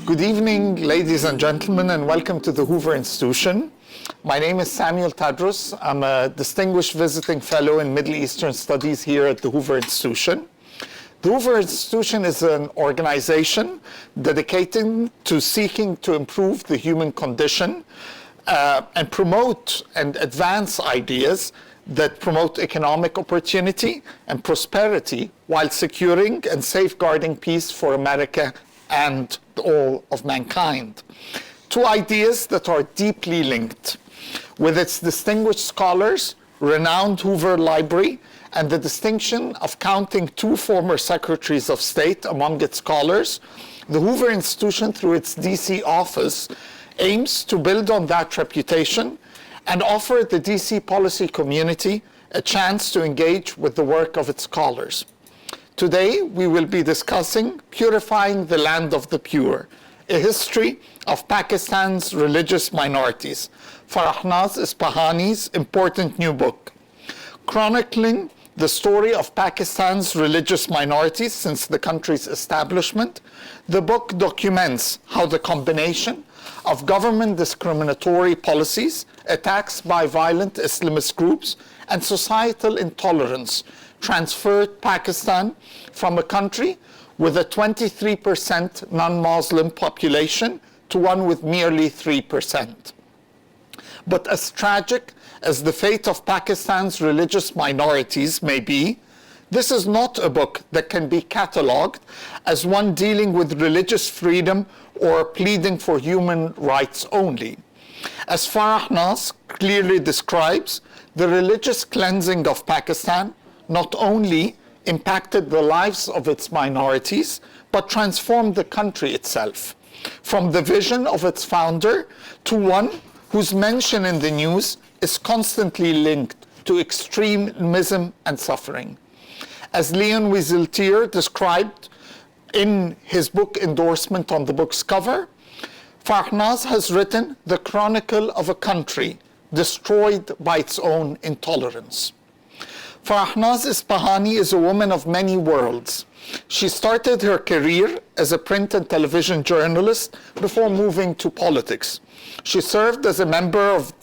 Good evening, ladies and gentlemen, and welcome to the Hoover Institution. My name is Samuel Tadros. I'm a distinguished visiting fellow in Middle Eastern Studies here at the Hoover Institution. The Hoover Institution is an organization dedicated to seeking to improve the human condition and promote and advance ideas that promote economic opportunity and prosperity while securing and safeguarding peace for America and all of mankind. Two ideas that are deeply linked. With its distinguished scholars, renowned Hoover Library, and the distinction of counting two former secretaries of state among its scholars, the Hoover Institution, through its DC office, aims to build on that reputation and offer the DC policy community a chance to engage with the work of its scholars. Today, we will be discussing Purifying the Land of the Pure, a history of Pakistan's religious minorities, Farahnaz Ispahani's important new book. Chronicling the story of Pakistan's religious minorities since the country's establishment, the book documents how the combination of government discriminatory policies, attacks by violent Islamist groups, and societal intolerance transferred Pakistan from a country with a 23% non-Muslim population to one with merely 3%. But as tragic as the fate of Pakistan's religious minorities may be, this is not a book that can be catalogued as one dealing with religious freedom or pleading for human rights only. As Farahnaz clearly describes, the religious cleansing of Pakistan not only impacted the lives of its minorities, but transformed the country itself, from the vision of its founder to one whose mention in the news is constantly linked to extremism and suffering. As Leon Wieseltier described in his book endorsement on the book's cover, Farahnaz has written the chronicle of a country destroyed by its own intolerance. Farahnaz Ispahani is a woman of many worlds. She started her career as a print and television journalist before moving to politics. She served as a member of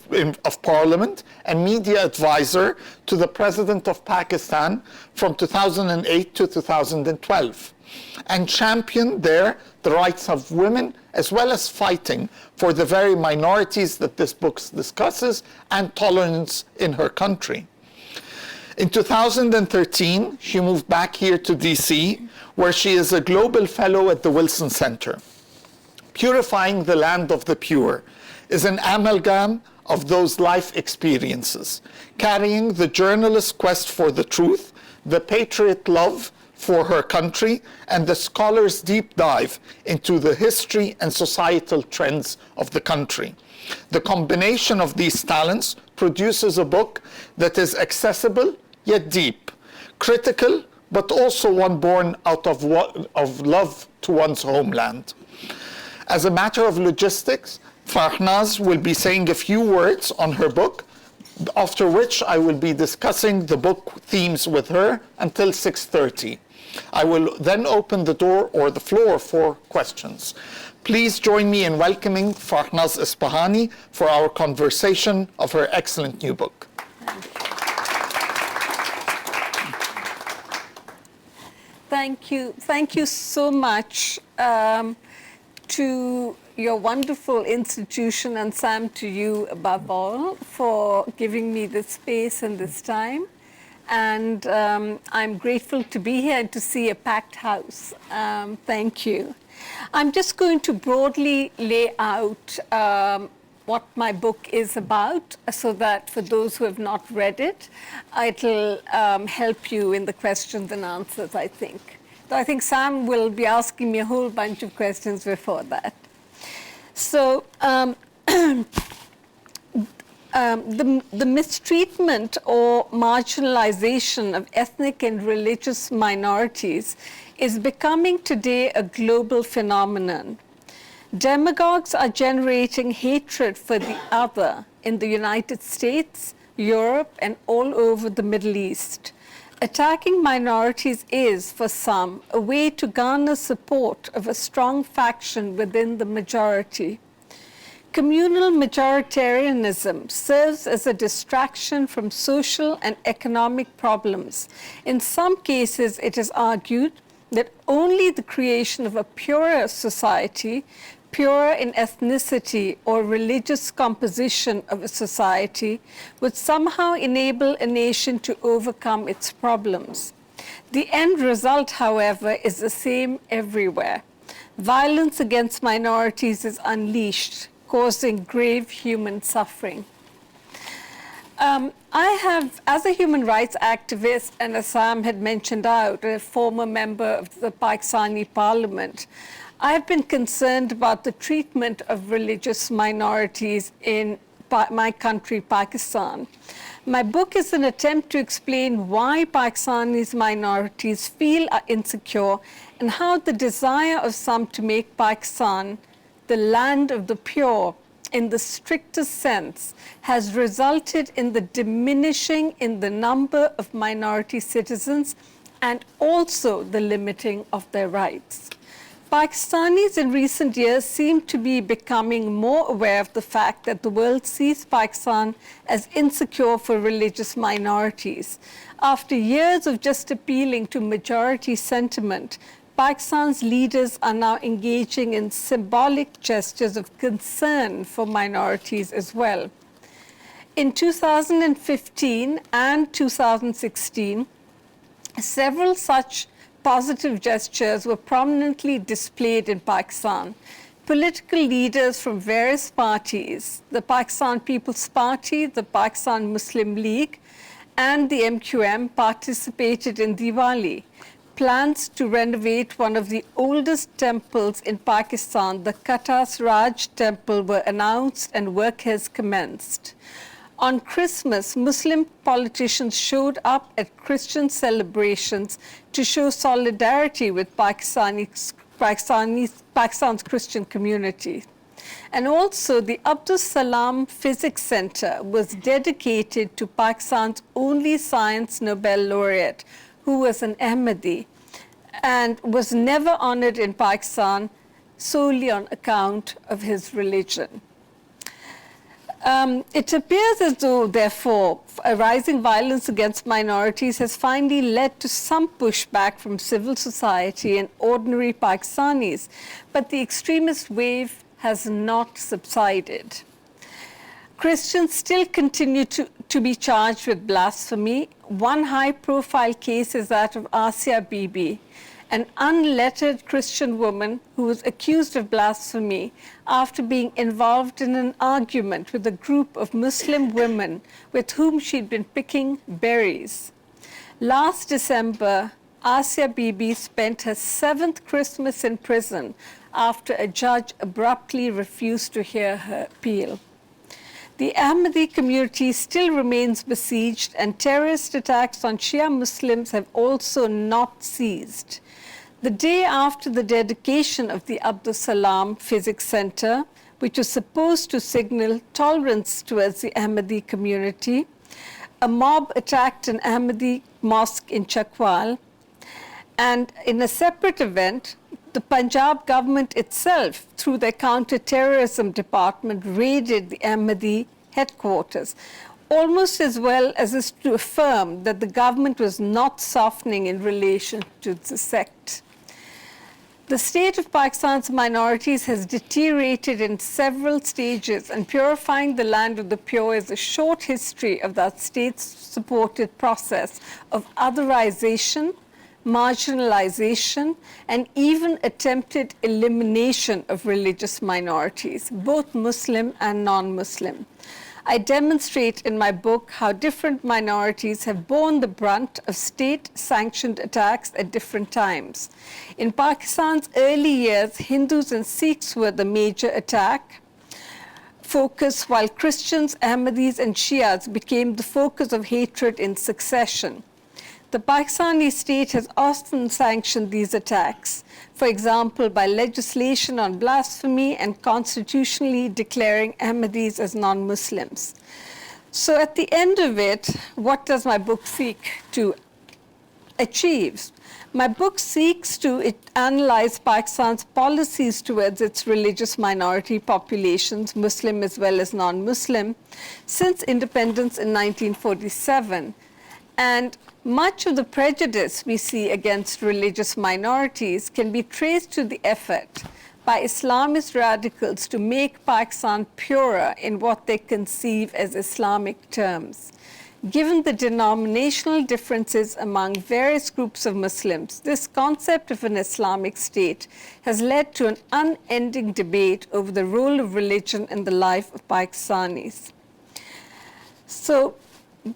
Parliament and media advisor to the President of Pakistan from 2008 to 2012, and championed there the rights of women, as well as fighting for the very minorities that this book discusses and tolerance in her country. In 2013, she moved back here to DC, where she is a global fellow at the Wilson Center. Purifying the Land of the Pure is an amalgam of those life experiences, carrying the journalist's quest for the truth, the patriot love for her country, and the scholar's deep dive into the history and societal trends of the country. The combination of these talents produces a book that is accessible yet deep, critical, but also one born out of love to one's homeland. As a matter of logistics, Farahnaz will be saying a few words on her book, after which I will be discussing the book themes with her until 6:30. I will then open the door or the floor for questions. Please join me in welcoming Farahnaz Ispahani for our conversation of her excellent new book. Thank you. Thank you so much to your wonderful institution, and Sam, to you above all, for giving me this space and this time. And I'm grateful to be here and to see a packed house. Thank you. I'm just going to broadly lay out what my book is about, so that for those who have not read it, it'll help you in the questions and answers, I think. So I think Sam will be asking me a whole bunch of questions before that. So the mistreatment or marginalization of ethnic and religious minorities is becoming today a global phenomenon. Demagogues are generating hatred for the other in the United States, Europe, and all over the Middle East. Attacking minorities is, for some, a way to garner support of a strong faction within the majority. Communal majoritarianism serves as a distraction from social and economic problems. In some cases, it is argued that only the creation of a purer society, purer in ethnicity or religious composition of a society, would somehow enable a nation to overcome its problems. The end result, however, is the same everywhere. Violence against minorities is unleashed, causing grave human suffering. I have, as a human rights activist, and as Sam had mentioned out, a former member of the Pakistani parliament, I have been concerned about the treatment of religious minorities in my country, Pakistan. My book is an attempt to explain why Pakistanis minorities feel insecure and how the desire of some to make Pakistan the land of the pure in the strictest sense has resulted in the diminishing in the number of minority citizens and also the limiting of their rights. Pakistanis in recent years seem to be becoming more aware of the fact that the world sees Pakistan as insecure for religious minorities. After years of just appealing to majority sentiment, Pakistan's leaders are now engaging in symbolic gestures of concern for minorities as well. In 2015 and 2016, several such positive gestures were prominently displayed in Pakistan. Political leaders from various parties, the Pakistan People's Party, the Pakistan Muslim League, and the MQM participated in Diwali. Plans to renovate one of the oldest temples in Pakistan, the Qatas Raj Temple, were announced and work has commenced. On Christmas, Muslim politicians showed up at Christian celebrations to show solidarity with Pakistan's Christian community. And also, the Abdus Salam Physics Center was dedicated to Pakistan's only science Nobel laureate, who was an Ahmadi and was never honored in Pakistan solely on account of his religion. It appears as though, therefore, a rising violence against minorities has finally led to some pushback from civil society and ordinary Pakistanis, but the extremist wave has not subsided. Christians still continue to be charged with blasphemy. One high-profile case is that of Asia Bibi, an unlettered Christian woman who was accused of blasphemy after being involved in an argument with a group of Muslim women with whom she'd been picking berries. Last December, Asia Bibi spent her 7th Christmas in prison after a judge abruptly refused to hear her appeal. The Ahmadi community still remains besieged, and terrorist attacks on Shia Muslims have also not ceased. The day after the dedication of the Abdus Salam Physics Center, which was supposed to signal tolerance towards the Ahmadi community, a mob attacked an Ahmadi mosque in Chakwal. And in a separate event, the Punjab government itself, through their counter-terrorism department, raided the Ahmadi headquarters, almost as well as to affirm that the government was not softening in relation to the sect. The state of Pakistan's minorities has deteriorated in several stages, and Purifying the Land of the Pure is a short history of that state-supported process of otherization, marginalization, and even attempted elimination of religious minorities, both Muslim and non-Muslim. I demonstrate in my book how different minorities have borne the brunt of state-sanctioned attacks at different times. In Pakistan's early years, Hindus and Sikhs were the major attack focus, while Christians, Ahmadis, and Shias became the focus of hatred in succession. The Pakistani state has often sanctioned these attacks, for example, by legislation on blasphemy and constitutionally declaring Ahmadis as non-Muslims. So at the end of it, what does my book seek to achieves. My book seeks to analyze Pakistan's policies towards its religious minority populations, Muslim as well as non-Muslim, since independence in 1947. And much of the prejudice we see against religious minorities can be traced to the effort by Islamist radicals to make Pakistan purer in what they conceive as Islamic terms. Given the denominational differences among various groups of Muslims, this concept of an Islamic State has led to an unending debate over the role of religion in the life of Pakistanis. So,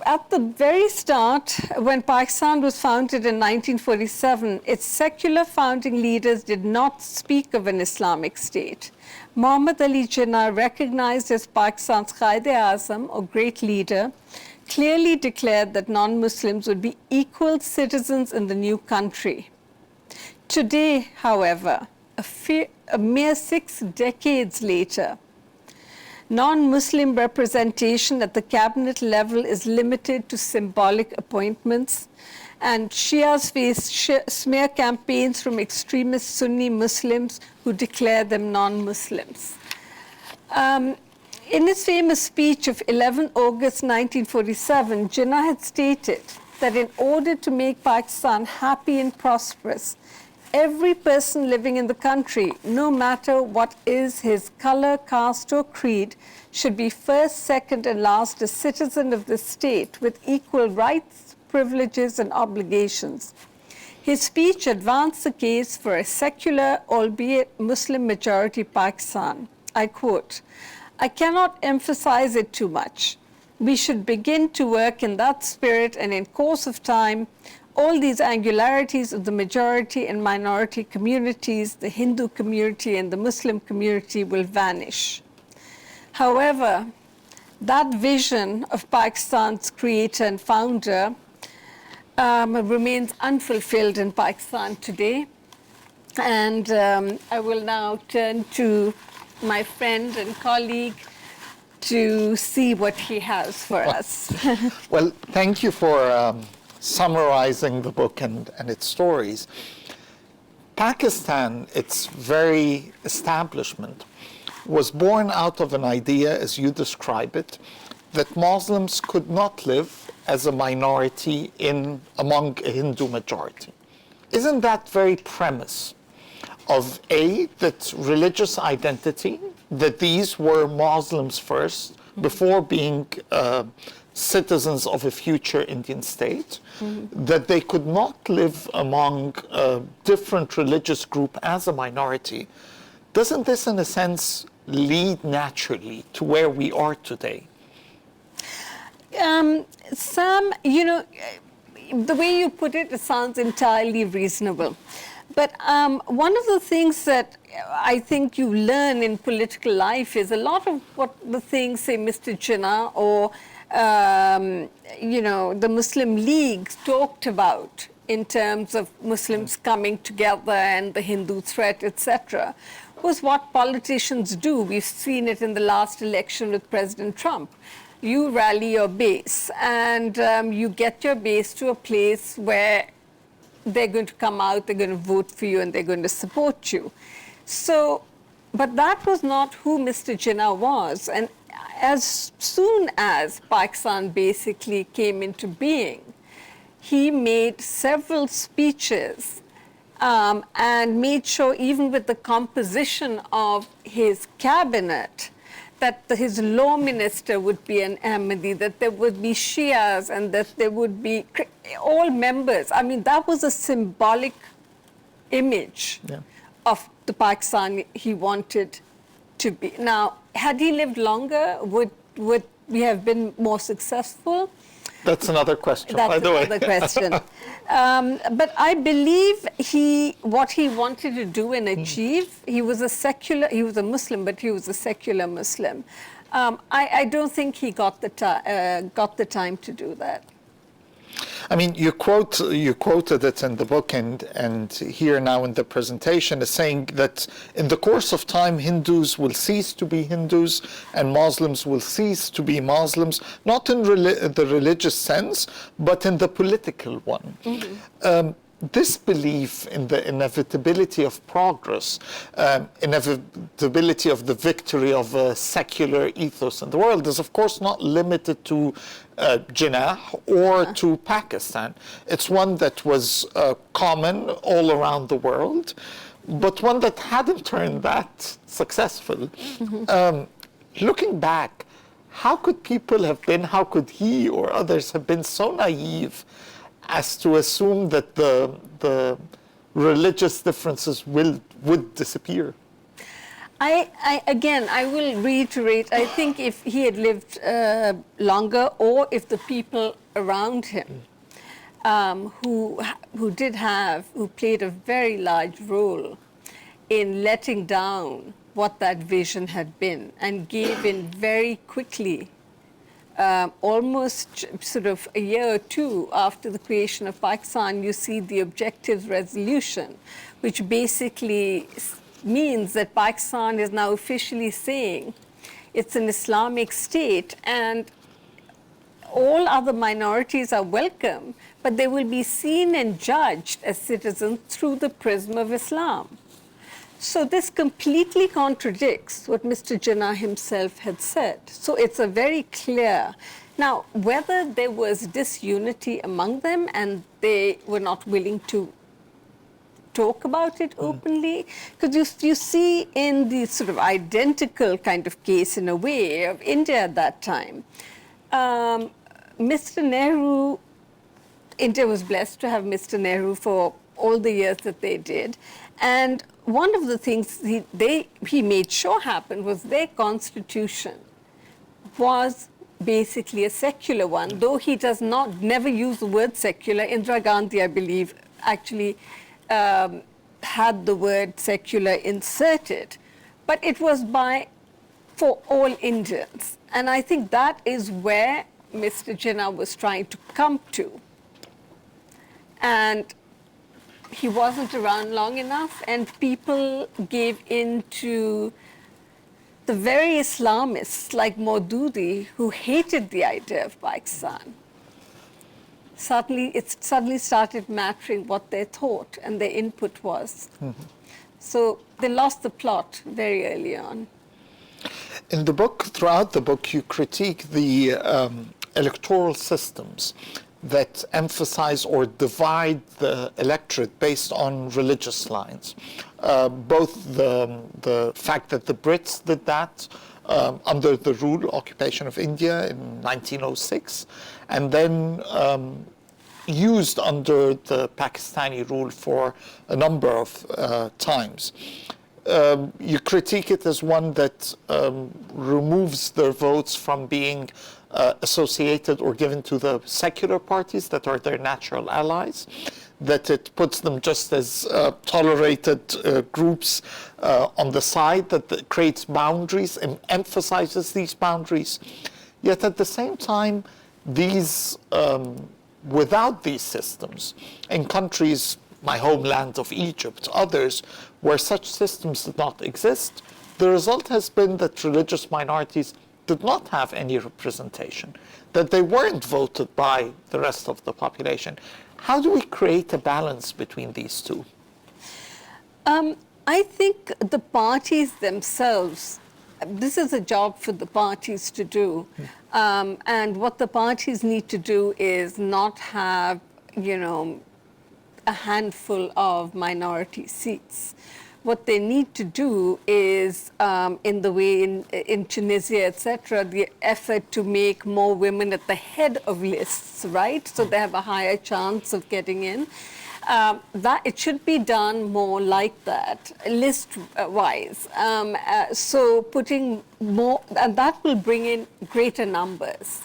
at the very start, when Pakistan was founded in 1947, its secular founding leaders did not speak of an Islamic State. Muhammad Ali Jinnah, recognized as Pakistan's Qaid-e-Azam, or great leader, clearly declared that non-Muslims would be equal citizens in the new country. Today, however, a mere 6 decades later, non-Muslim representation at the cabinet level is limited to symbolic appointments, and Shias face smear campaigns from extremist Sunni Muslims who declare them non-Muslims. In his famous speech of 11 August 1947, Jinnah had stated that in order to make Pakistan happy and prosperous, every person living in the country, no matter what is his color, caste, or creed, should be first, second, and last a citizen of the state with equal rights, privileges, and obligations. His speech advanced the case for a secular, albeit Muslim-majority Pakistan. I quote, "I cannot emphasize it too much. We should begin to work in that spirit, and in course of time, all these angularities of the majority and minority communities, the Hindu community and the Muslim community, will vanish." However, that vision of Pakistan's creator and founder remains unfulfilled in Pakistan today. And I will now turn to my friend and colleague to see what he has for us. Well, thank you for summarizing the book and its stories. Pakistan, its very establishment, was born out of an idea, as you describe it, that Muslims could not live as a minority among a Hindu majority. Isn't that very premise of that religious identity, that these were Muslims first before being citizens of a future Indian state, that they could not live among a different religious group as a minority? Doesn't this, in a sense, lead naturally to where we are today? Sam, the way you put it, it sounds entirely reasonable. But one of the things that I think you learn in political life is a lot of what the things, say, Mr. Jinnah or, the Muslim League talked about in terms of Muslims coming together and the Hindu threat, etc., was what politicians do. We've seen it in the last election with President Trump. You rally your base, and you get your base to a place where they're going to come out, they're going to vote for you, and they're going to support you. So, but that was not who Mr. Jinnah was. And as soon as Pakistan basically came into being, he made several speeches and made sure, even with the composition of his cabinet, that his law minister would be an Ahmadi, that there would be Shias, and that there would be all members. I mean, that was a symbolic image of the Pakistan he wanted to be. Now, had he lived longer, would we have been more successful? That's another question, by the way. That's another question. But I believe what he wanted to do and achieve, he was a Muslim, but he was a secular Muslim. I don't think he got the time to do that. I mean, you quoted it in the book and here now in the presentation as saying that in the course of time, Hindus will cease to be Hindus and Muslims will cease to be Muslims, not in the religious sense, but in the political one. Mm-hmm. This belief in the inevitability of progress, inevitability of the victory of a secular ethos in the world is, of course, not limited to Jinnah or to Pakistan. It's one that was common all around the world, but one that hadn't turned that successful. Mm-hmm. Looking back, how could people have been, how could he or others have been so naive as to assume that the religious differences would disappear? I will reiterate, I think if he had lived longer, or if the people around him who played a very large role in letting down what that vision had been and gave in very quickly, almost sort of a year or two after the creation of Pakistan, you see the Objectives Resolution, which basically means that Pakistan is now officially saying it's an Islamic state and all other minorities are welcome, but they will be seen and judged as citizens through the prism of Islam. So this completely contradicts what Mr. Jinnah himself had said. So it's a very clear. Now, whether there was disunity among them and they were not willing to talk about it openly, because you see in the sort of identical kind of case in a way of India at that time, Mr. Nehru, India was blessed to have Mr. Nehru for all the years that they did, and one of the things he made sure happened was their constitution was basically a secular one, though he does never use the word secular. Indira Gandhi, I believe, actually had the word secular inserted, but it was for all Indians. And I think that is where Mr. Jinnah was trying to come to. And he wasn't around long enough, and people gave in to the very Islamists like Maududi, who hated the idea of Pakistan. It suddenly started mattering what they thought and their input was. Mm-hmm. So they lost the plot very early on. In the book, throughout the book, you critique the electoral systems that emphasize or divide the electorate based on religious lines. Both the fact that the Brits did that under the occupation of India in 1906, and then used under the Pakistani rule for a number of times. You critique it as one that removes their votes from being associated or given to the secular parties that are their natural allies, that it puts them just as tolerated groups on the side, that creates boundaries and emphasizes these boundaries. Yet at the same time, these, without these systems, in countries, my homeland of Egypt, others, where such systems did not exist, the result has been that religious minorities did not have any representation, that they weren't voted by the rest of the population. How do we create a balance between these two? I think the parties themselves, this is a job for the parties to do. And what the parties need to do is not have, a handful of minority seats. What they need to do is, in the way in Tunisia, etc., the effort to make more women at the head of lists, right? So they have a higher chance of getting in. That it should be done more like that, list-wise. So putting more, and that will bring in greater numbers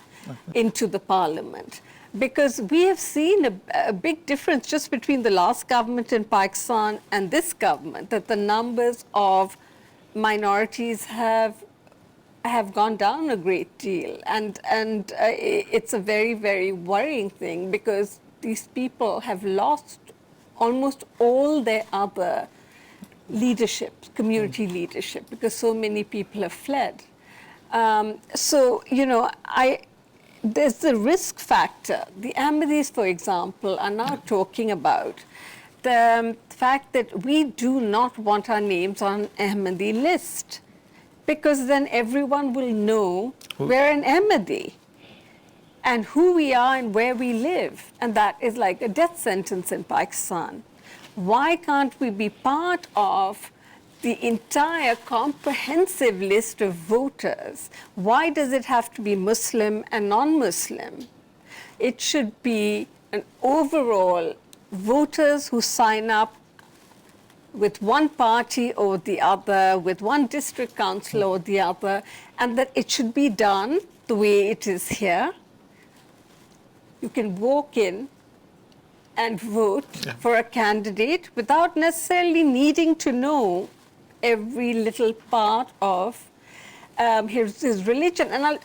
into the parliament. Because we have seen a big difference just between the last government in Pakistan and this government, that the numbers of minorities have have gone down a great deal, and it's a very, very worrying thing, because these people have lost almost all their other leadership, community leadership, because so many people have fled. So, you know, there's the risk factor. The Ahmadis, for example, are now talking about the fact that we do not want our names on Ahmadi list, because then everyone will know we're an Ahmadi and who we are and where we live. And that is like a death sentence in Pakistan. Why can't we be part of the entire comprehensive list of voters? Why does it have to be Muslim and non-Muslim? It should be an overall voters who sign up with one party or the other, with one district council or the other, and that it should be done the way it is here. You can walk in and vote for a candidate without necessarily needing to know every little part of his religion. And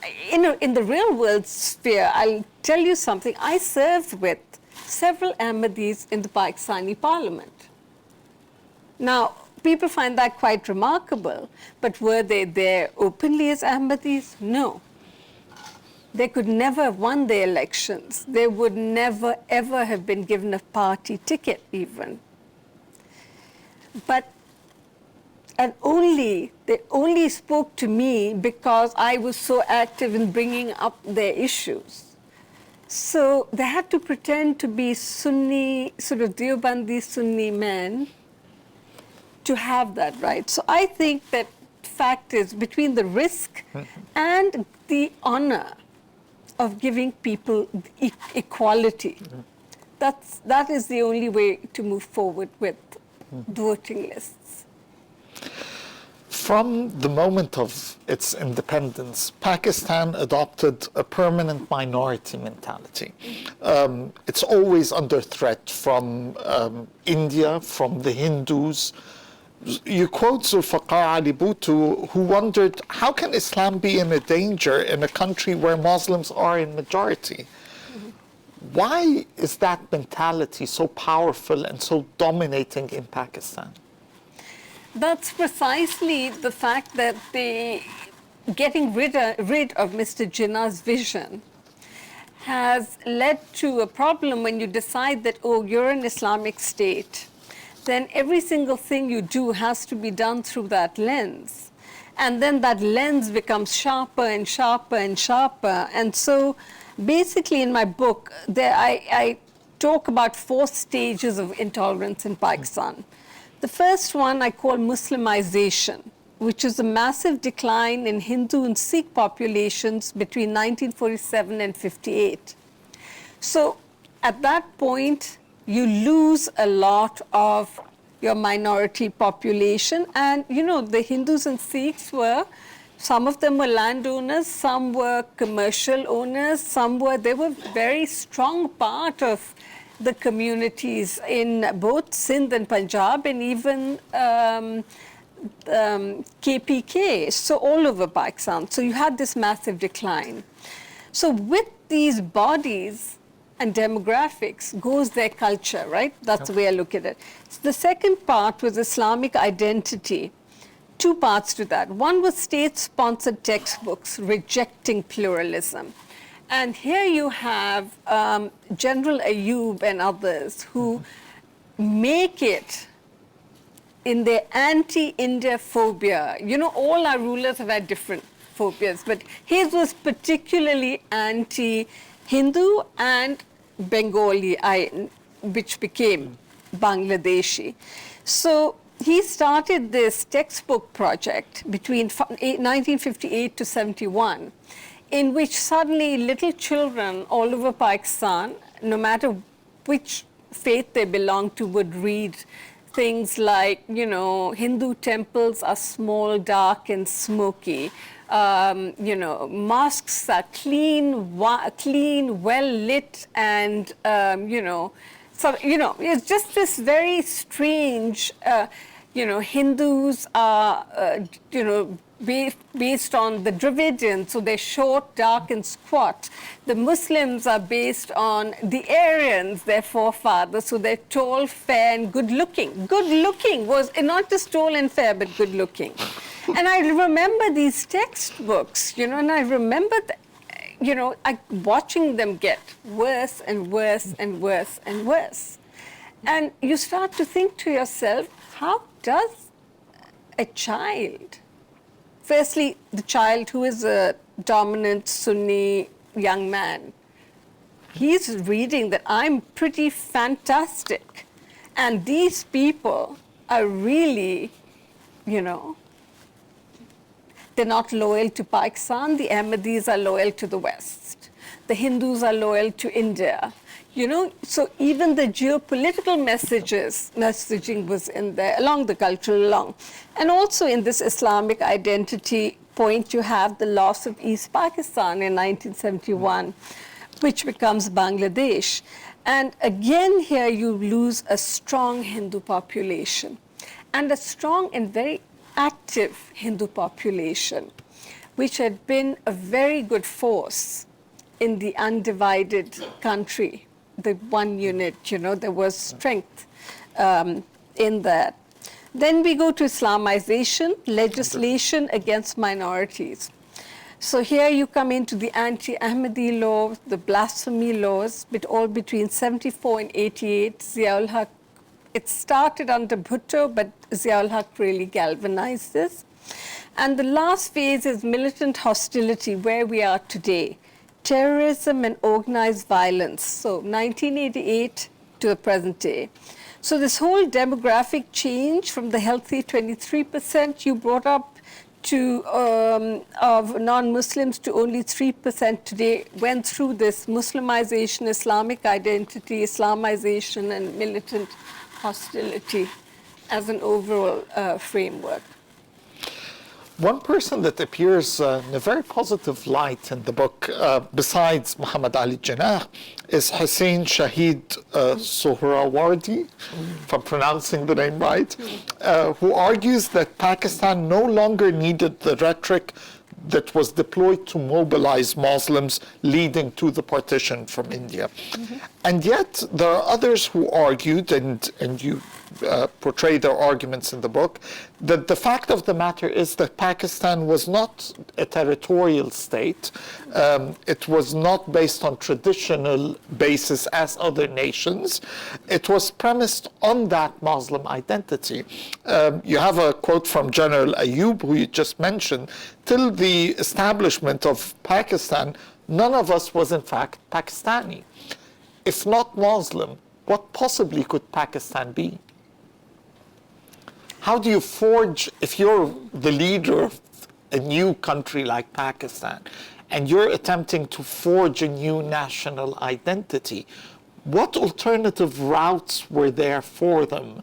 in the real world sphere, I'll tell you something. I served with several Ahmadis in the Pakistani parliament. Now, people find that quite remarkable, but were they there openly as Ahmadis? No. They could never have won the elections. They would never, ever have been given a party ticket even. But they only spoke to me because I was so active in bringing up their issues. So they had to pretend to be Sunni, sort of Deobandi Sunni men to have that right. So I think that fact is between the risk and the honor of giving people equality. That is the only way to move forward with voting lists. From the moment of its independence, Pakistan adopted a permanent minority mentality. It's always under threat from India, from the Hindus. You quote Zulfikar Ali Bhutto, who wondered, how can Islam be in a danger in a country where Muslims are in majority? Why is that mentality so powerful and so dominating in Pakistan? That's precisely the fact that getting rid of Mr. Jinnah's vision has led to a problem when you decide that, oh, you're an Islamic State. Then every single thing you do has to be done through that lens. And then that lens becomes sharper and sharper and sharper. And so basically in my book, I talk about 4 stages of intolerance in Pakistan. The first one I call Muslimization, which is a massive decline in Hindu and Sikh populations between 1947 and 58. So at that point, you lose a lot of your minority population. And, you know, the Hindus and Sikhs some of them were landowners, some were commercial owners, they were very strong part of the communities in both Sindh and Punjab, and even KPK, so all over Pakistan. So you had this massive decline. So with these bodies and demographics goes their culture, right? That's the way I look at it. So the second part was Islamic identity. 2 parts to that. One was state-sponsored textbooks rejecting pluralism. And here you have General Ayub and others who make it in their anti-India phobia. You know, all our rulers have had different phobias, but his was particularly anti-Hindu and Bengali, which became Bangladeshi. So he started this textbook project between 1958 to 71, in which suddenly little children all over Pakistan, no matter which faith they belong to, would read things like, you know, Hindu temples are small, dark, and smoky. You know, mosques are clean, well lit, and you know, so you know, it's just this very strange. Hindus are, based on the Dravidians, so they're short, dark, and squat. The Muslims are based on the Aryans, their forefathers, so they're tall, fair, and good-looking. Good-looking was not just tall and fair, but good-looking. And I remember these textbooks, and I remember, watching them get worse and worse and worse and worse. And you start to think to yourself, how does a child, firstly, the child who is a dominant Sunni young man, he's reading that I'm pretty fantastic. And these people are really, they're not loyal to Pakistan. The Ahmadis are loyal to the West. The Hindus are loyal to India. So even the geopolitical messaging was in there, along the cultural along. And also in this Islamic identity point, you have the loss of East Pakistan in 1971, which becomes Bangladesh. And again, here you lose a strong Hindu population, and a strong and very active Hindu population, which had been a very good force in the undivided country. The one unit, there was strength in that. Then we go to Islamization, legislation against minorities. So here you come into the anti-Ahmadi law, the blasphemy laws, but all between 74 and 88. Zia-ul-Haq, it started under Bhutto, but Zia-ul-Haq really galvanized this. And the last phase is militant hostility, where we are today. Terrorism and organized violence, so 1988 to the present day. So this whole demographic change from the healthy 23% you brought up to of non-Muslims to only 3% today went through this Muslimization, Islamic identity, Islamization, and militant hostility as an overall framework. One person that appears in a very positive light in the book, besides Muhammad Ali Jinnah, is Hussein Shahid Sohrawardi, if I'm pronouncing the name right, who argues that Pakistan no longer needed the rhetoric that was deployed to mobilize Muslims leading to the partition from India. And yet there are others who argued, and you portray their arguments in the book, that the fact of the matter is that Pakistan was not a territorial state. It was not based on traditional basis as other nations. It was premised on that Muslim identity. You have a quote from General Ayub, who you just mentioned. Till the establishment of Pakistan, none of us was in fact Pakistani. If not Muslim, what possibly could Pakistan be? How do you forge, if you're the leader of a new country like Pakistan, and you're attempting to forge a new national identity, what alternative routes were there for them?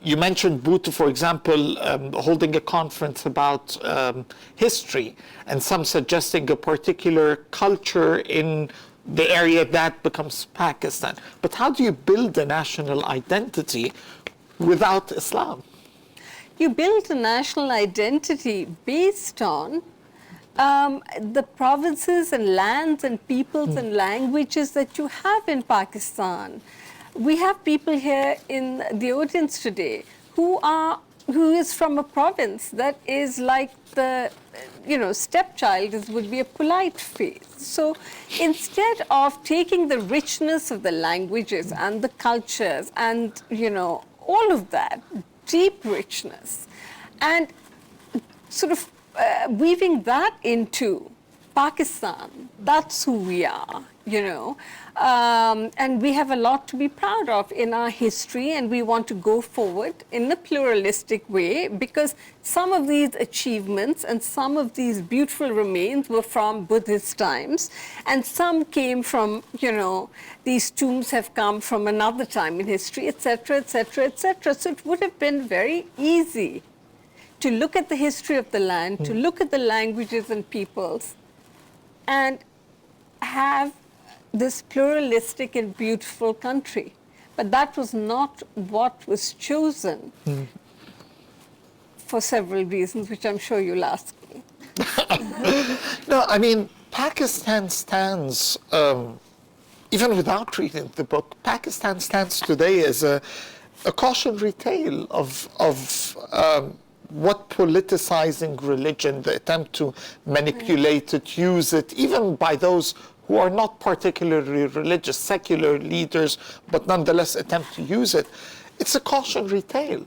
You mentioned Bhutto, for example, holding a conference about history, and some suggesting a particular culture in the area that becomes Pakistan. But how do you build a national identity without Islam? You build a national identity based on the provinces and lands and peoples and languages that you have in Pakistan. We have people here in the audience today who is from a province that is like the, stepchild would be a polite phrase. So instead of taking the richness of the languages and the cultures and, all of that, deep richness, and sort of weaving that into Pakistan, that's who we are, and we have a lot to be proud of in our history, and we want to go forward in a pluralistic way, because some of these achievements and some of these beautiful remains were from Buddhist times, and some came from, these tombs have come from another time in history, etc., etc., etc. So it would have been very easy to look at the history of the land, to look at the languages and peoples, and have this pluralistic and beautiful country. But that was not what was chosen. for several reasons, which I'm sure you'll ask me. No, I mean, Pakistan stands, even without reading the book, Pakistan stands today as a cautionary tale of what politicizing religion, the attempt to manipulate it, use it, even by those who are not particularly religious, secular leaders, but nonetheless attempt to use it. It's a cautionary tale.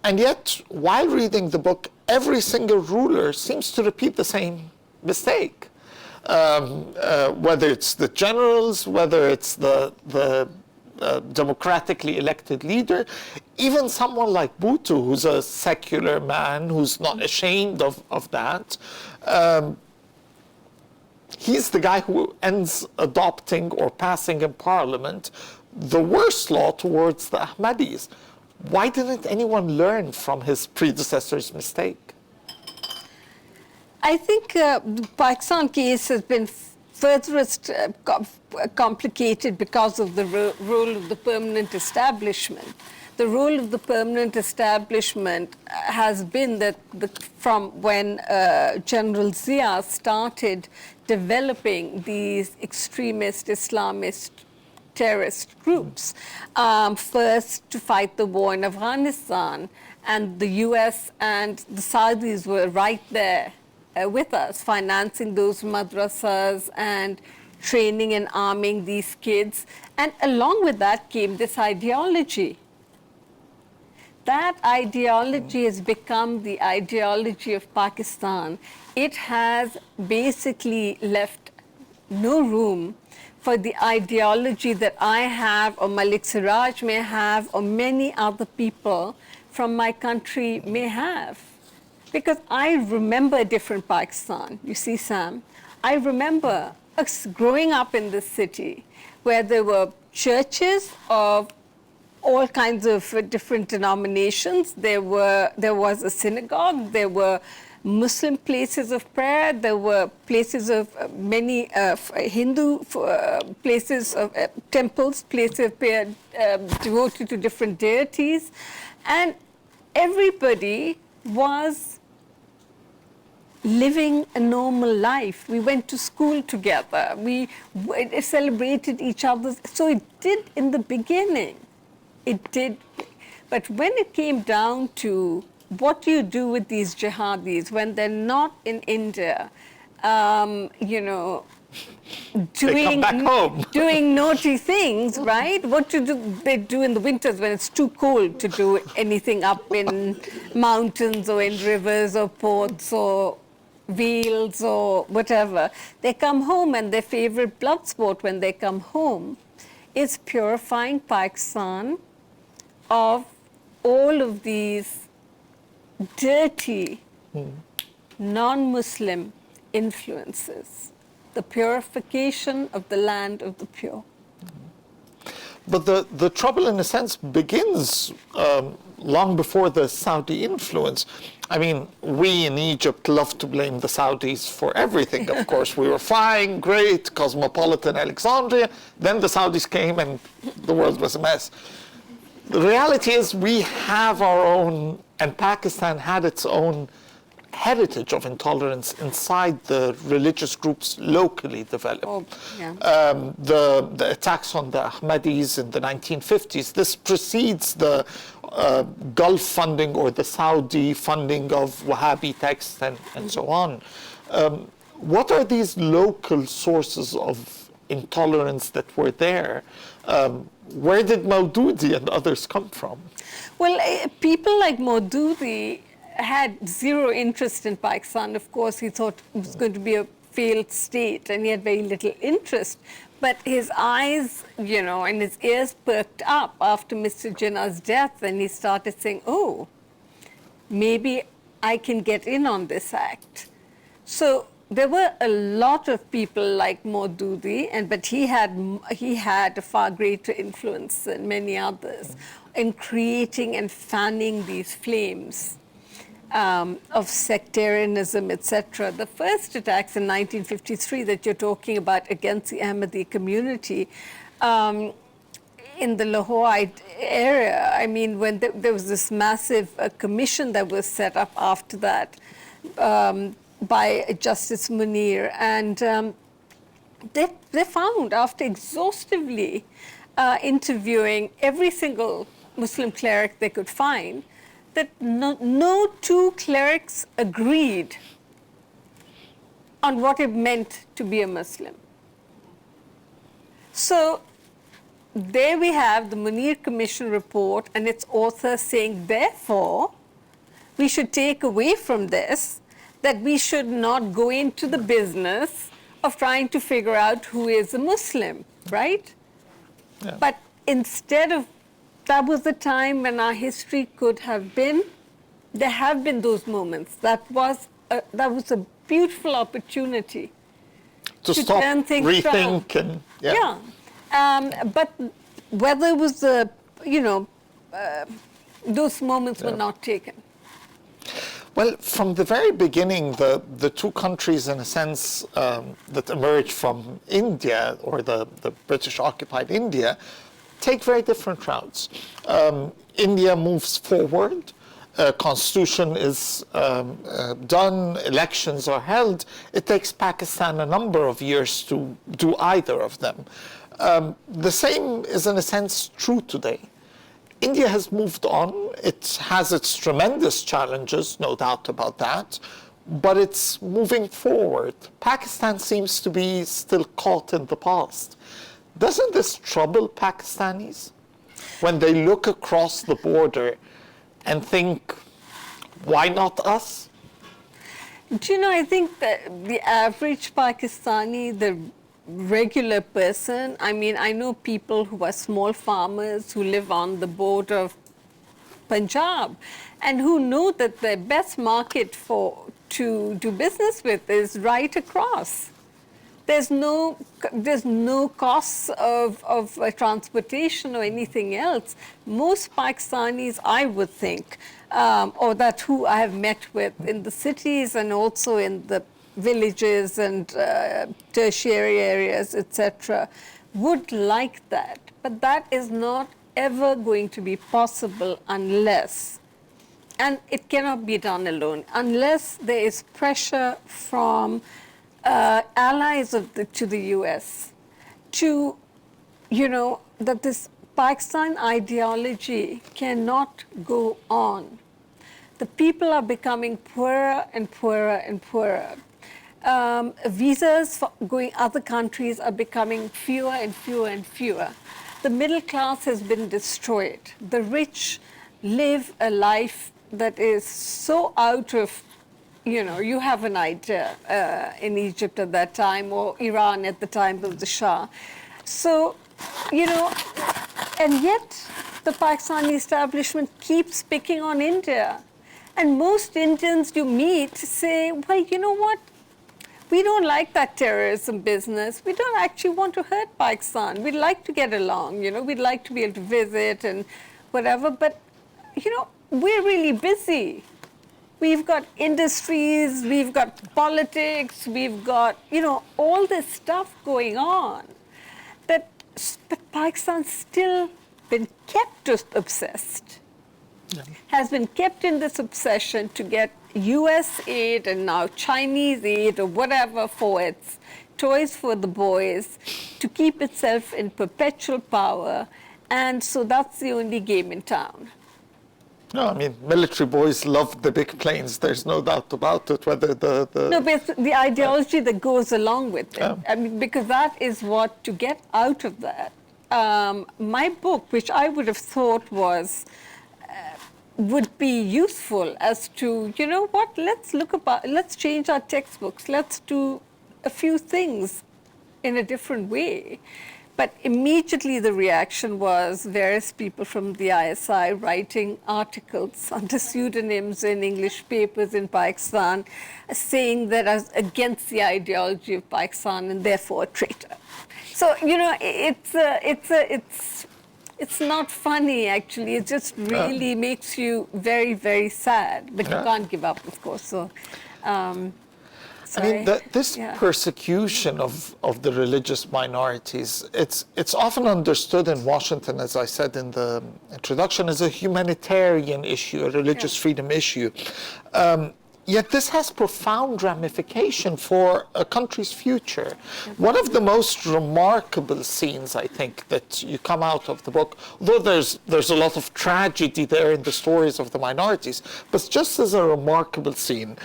And yet, while reading the book, every single ruler seems to repeat the same mistake. Whether it's the generals, whether it's the democratically elected leader, even someone like Bhutto, who's a secular man, who's not ashamed of that, he's the guy who ends adopting or passing in parliament the worst law towards the Ahmadis. Why didn't anyone learn from his predecessor's mistake? I think the Pakistan case has been further complicated because of the role of the permanent establishment. The role of the permanent establishment has been that from when General Zia started developing these extremist Islamist terrorist groups, first to fight the war in Afghanistan, and the US and the Saudis were right there with us, financing those madrasas and training and arming these kids. And along with that came this ideology. That ideology has become the ideology of Pakistan. It has basically left no room for the ideology that I have, or Malik Siraj may have, or many other people from my country may have. Because I remember a different Pakistan. You see, Sam, I remember us growing up in this city where there were churches of all kinds of different denominations. There was a synagogue, there were Muslim places of prayer, there were places of many Hindu places of temples, places of prayer devoted to different deities, and everybody was living a normal life. We went to school together. We celebrated each other's. So it did in the beginning. It did. But when it came down to what do you do with these jihadis when they're not in India, doing naughty things, right? What they do in the winters when it's too cold to do anything up in mountains or in rivers or ports or fields or whatever. They come home and their favorite blood sport when they come home is purifying Pakistan of all of these dirty, non-Muslim influences, the purification of the land of the pure. But the trouble, in a sense, begins long before the Saudi influence. I mean, we in Egypt love to blame the Saudis for everything, of course. We were fine, great, cosmopolitan Alexandria. Then the Saudis came and the world was a mess. The reality is we have our own, and Pakistan had its own heritage of intolerance inside the religious groups locally developed. Oh, yeah. The attacks on the Ahmadis in the 1950s, this precedes the Gulf funding or the Saudi funding of Wahhabi texts and so on. What are these local sources of intolerance that were there? Where did Maududi and others come from? Well, people like Maududi had zero interest in Pakistan. Of course, he thought it was going to be a failed state, and he had very little interest. But his eyes, and his ears perked up after Mr. Jinnah's death, and he started saying, oh, maybe I can get in on this act. So there were a lot of people like Maududi, but he had a far greater influence than many others in creating and fanning these flames of sectarianism, etc. The first attacks in 1953 that you're talking about against the Ahmadi community, in the Lahore area, I mean, when there was this massive commission that was set up after that by Justice Munir, and they found, after exhaustively interviewing every single Muslim cleric they could find, that no two clerics agreed on what it meant to be a Muslim. So there we have the Munir Commission report and its author saying, therefore, we should take away from this that we should not go into the business of trying to figure out who is a Muslim, right? Yeah. But instead of, that was the time when our history could have been, there have been those moments. That was a beautiful opportunity to stop, turn things rethink, around. and But whether it was the, those moments were not taken. Well, from the very beginning, the two countries, in a sense, that emerged from India, or the British-occupied India, take very different routes. India moves forward. Constitution is done, elections are held. It takes Pakistan a number of years to do either of them. The same is, in a sense, true today. India has moved on. It has its tremendous challenges, no doubt about that, but it's moving forward. Pakistan seems to be still caught in the past. Doesn't this trouble Pakistanis when they look across the border and think, why not us? Do you know, I think that the average Pakistani, the regular person, I mean, I know people who are small farmers who live on the border of Punjab and who know that the best market to do business with is right across. There's no costs of transportation or anything else. Most Pakistanis, I would think, or that who I have met with in the cities and also in the villages and tertiary areas, etc., would like that. But that is not ever going to be possible unless, and it cannot be done alone, unless there is pressure from allies to the US to, that this Pakistan ideology cannot go on. The people are becoming poorer and poorer and poorer. Visas for going other countries are becoming fewer and fewer and fewer. The middle class has been destroyed. The rich live a life that is so out of, you have an idea in Egypt at that time, or Iran at the time of the Shah. So, and yet the Pakistani establishment keeps picking on India. And most Indians you meet say, well, you know what? We don't like that terrorism business. We don't actually want to hurt Pakistan. We'd like to get along, we'd like to be able to visit and whatever, but, we're really busy. We've got industries, we've got politics, we've got, all this stuff going on. But Pakistan's still been kept obsessed. Yeah. Has been kept in this obsession to get US aid and now Chinese aid or whatever for its toys for the boys, to keep itself in perpetual power. And so that's the only game in town. No, I mean, military boys love the big planes. There's no doubt about it, whether the No, but it's the ideology that goes along with it. Yeah. I mean, because that is what, to get out of that. My book, which I would have thought would be useful as to, let's change our textbooks. Let's do a few things in a different way. But immediately the reaction was various people from the ISI writing articles under pseudonyms in English papers in Pakistan, saying that I was against the ideology of Pakistan and therefore a traitor. So, it's not funny, actually. It just really makes you very, very sad. But you can't give up, of course. So Sorry. This persecution of the religious minorities, it's often understood in Washington, as I said in the introduction, as a humanitarian issue, a religious freedom issue. Yet this has profound ramification for a country's future. One of the most remarkable scenes, I think, that you come out of the book, although there's a lot of tragedy there in the stories of the minorities, but just as a remarkable scene,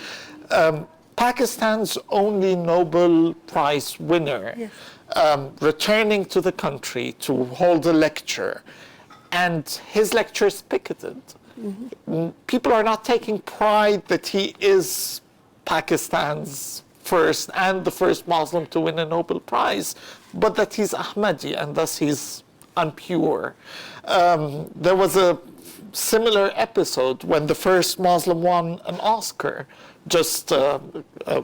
Pakistan's only Nobel Prize winner returning to the country to hold a lecture, and his lecture is picketed. Mm-hmm. People are not taking pride that he is Pakistan's first and the first Muslim to win a Nobel Prize, but that he's Ahmadi and thus he's unpure. There was a similar episode when the first Muslim won an Oscar just a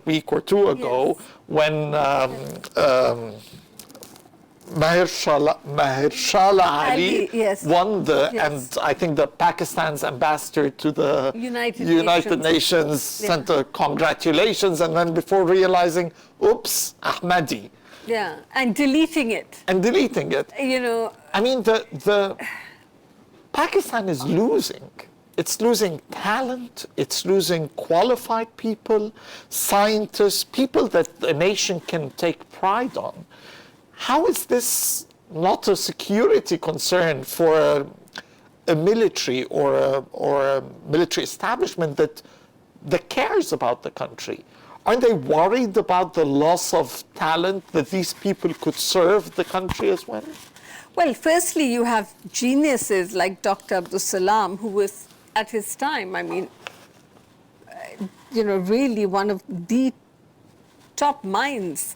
week or two ago, when Mahershala Ali won and I think the Pakistan's ambassador to the United Nations sent a congratulations, and then before realizing, oops, Ahmadi. Yeah, and deleting it. You know, I mean, the Pakistan is losing. It's losing talent, it's losing qualified people, scientists, people that a nation can take pride on. How is this not a security concern for a military or a military establishment that cares about the country? Aren't they worried about the loss of talent, that these people could serve the country as well? Well, firstly, you have geniuses like Dr. Abdul Salam, who was, at his time, I mean, you know, really one of the top minds.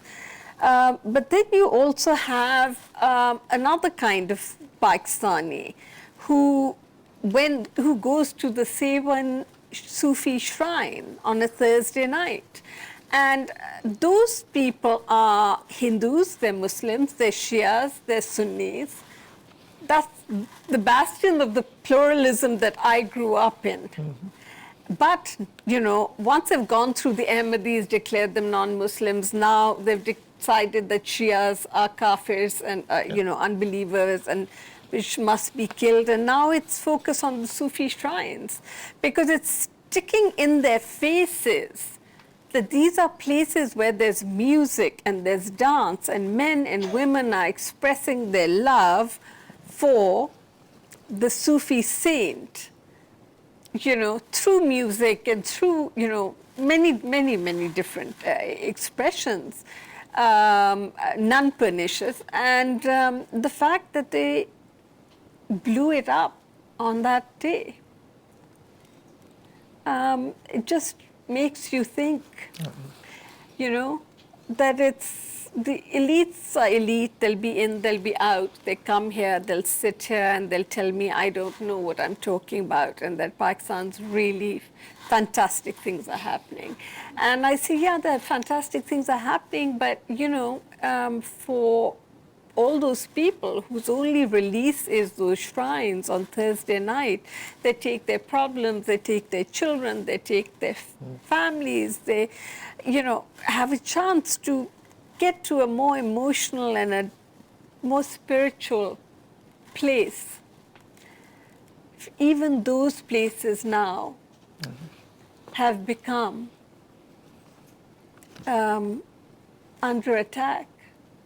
But then you also have another kind of Pakistani who goes to the Sevan Sufi shrine on a Thursday night. And those people are Hindus, they're Muslims, they're Shias, they're Sunnis. That's the bastion of the pluralism that I grew up in. Mm-hmm. But, you know, once they've gone through the Ahmadis, declared them non-Muslims, now they've decided that Shias are kafirs and, you know, unbelievers, and which must be killed. And now it's focused on the Sufi shrines, because it's sticking in their faces that these are places where there's music and there's dance, and men and women are expressing their love for the Sufi saint, you know, through music and through, you know, many different expressions, non-pernicious. And the fact that they blew it up on that day, it just makes you think, you know, that it's, the elites are elite, they'll be in, they'll be out, they come here, they'll sit here and they'll tell me I don't know what I'm talking about, and that Pakistan's really fantastic things are happening. And I say, yeah, there are fantastic things are happening, but, you know, for all those people whose only release is those shrines on Thursday night, they take their problems, they take their children, they take their families, they, you know, have a chance to get to a more emotional and a more spiritual place. Even those places now have become under attack.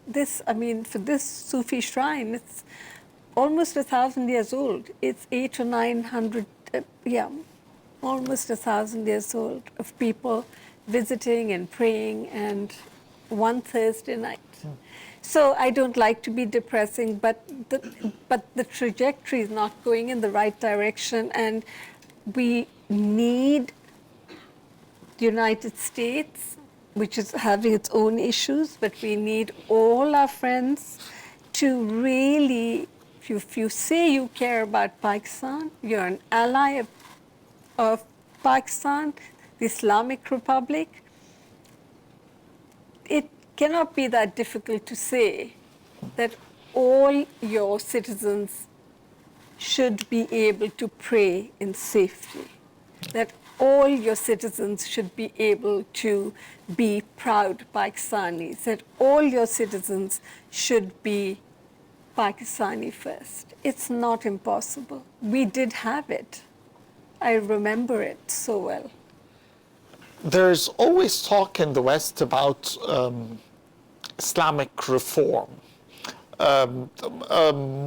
This, I mean, for this Sufi shrine, it's almost 1,000 years old. It's 800 or 900, almost 1,000 years old, of people visiting and praying, and one Thursday night. So I don't like to be depressing, but the trajectory is not going in the right direction, and we need the United States, which is having its own issues, but we need all our friends to really, if you say you care about Pakistan, you're an ally of Pakistan, the Islamic Republic, it cannot be that difficult to say that all your citizens should be able to pray in safety, that all your citizens should be able to be proud Pakistanis, that all your citizens should be Pakistani first. It's not impossible. We did have it. I remember it so well. There's always talk in the West about Islamic reform,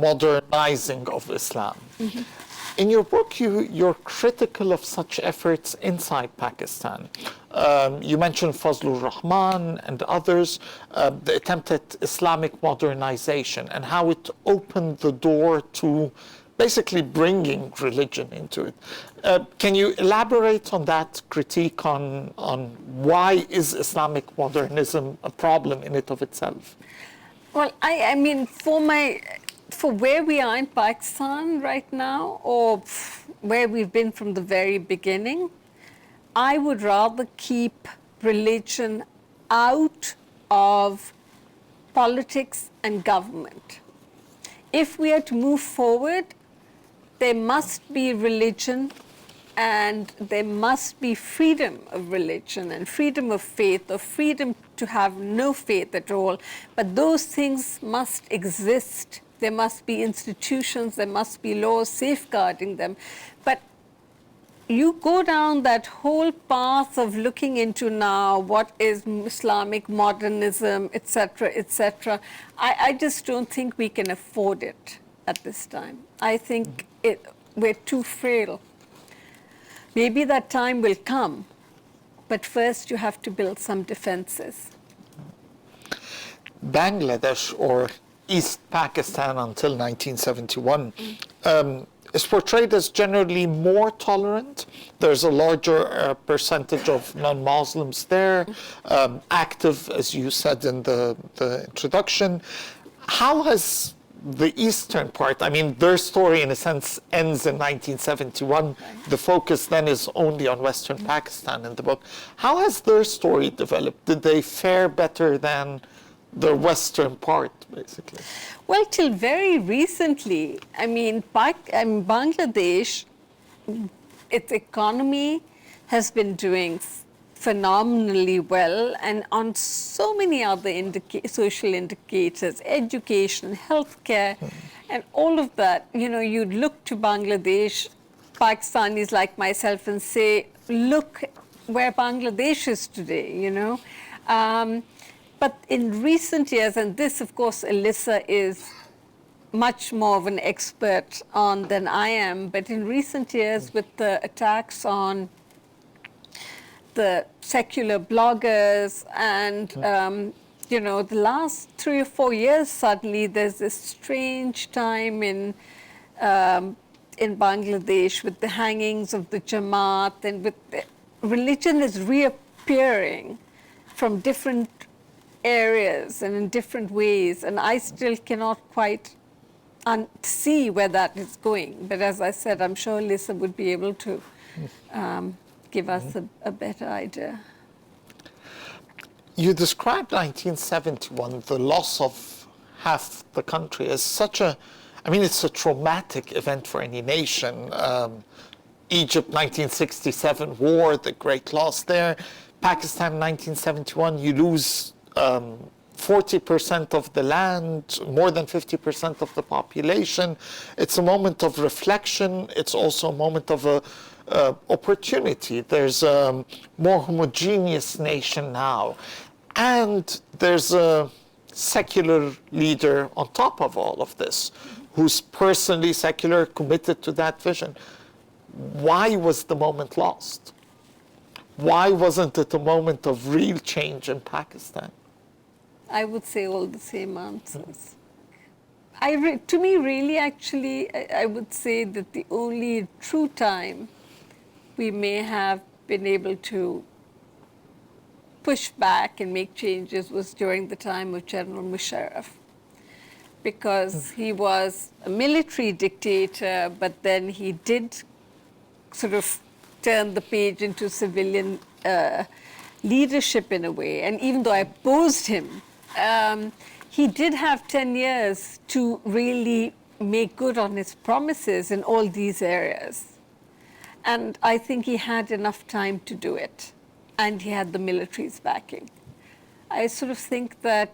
modernizing of Islam. Mm-hmm. In your book, you're critical of such efforts inside Pakistan. You mentioned Fazlur Rahman and others, the attempt at Islamic modernization and how it opened the door to basically bringing religion into it. Can you elaborate on that critique on why is Islamic modernism a problem in it of itself? Well, I mean, for where we are in Pakistan right now, or where we've been from the very beginning, I would rather keep religion out of politics and government. If we are to move forward, there must be religion and there must be freedom of religion and freedom of faith, or freedom to have no faith at all. But those things must exist. There must be institutions, there must be laws safeguarding them. But you go down that whole path of looking into now what is Islamic modernism, etc., etc. I just don't think we can afford it at this time. I think we're too frail. Maybe that time will come, but first you have to build some defenses. Bangladesh, or East Pakistan until 1971, is portrayed as generally more tolerant. There's a larger percentage of non-Muslims there, active, as you said in the introduction. How has the eastern part, I mean, their story in a sense ends in 1971. Okay. The focus then is only on Western Pakistan in the book. How has their story developed? Did they fare better than the western part, basically? Well, till very recently, I mean, Bangladesh, its economy has been doing phenomenally well, and on so many other social indicators, education, healthcare, and all of that. You know, you'd look to Bangladesh, Pakistanis like myself, and say, look where Bangladesh is today, you know. But in recent years, and this, of course, Alyssa is much more of an expert on than I am, but in recent years, with the attacks on the secular bloggers and, you know, the last 3 or 4 years, suddenly there's this strange time in Bangladesh with the hangings of the Jamaat, and with religion is reappearing from different areas and in different ways, and I still cannot quite see where that is going. But as I said, I'm sure Lisa would be able to give us a better idea. You described 1971, the loss of half the country, as such a, I mean, it's a traumatic event for any nation. Egypt, 1967 war, the great loss there. Pakistan, 1971, you lose 40% of the land, more than 50% of the population. It's a moment of reflection. It's also a moment of opportunity. There's a more homogeneous nation now. And there's a secular leader on top of all of this, who's personally secular, committed to that vision. Why was the moment lost? Why wasn't it a moment of real change in Pakistan? I would say all the same answers. To me, really, actually, I would say that the only true time we may have been able to push back and make changes was during the time of General Musharraf, because he was a military dictator, but then he did sort of turn the page into civilian leadership in a way. And even though I opposed him, he did have 10 years to really make good on his promises in all these areas. And I think he had enough time to do it. And he had the military's backing. I sort of think that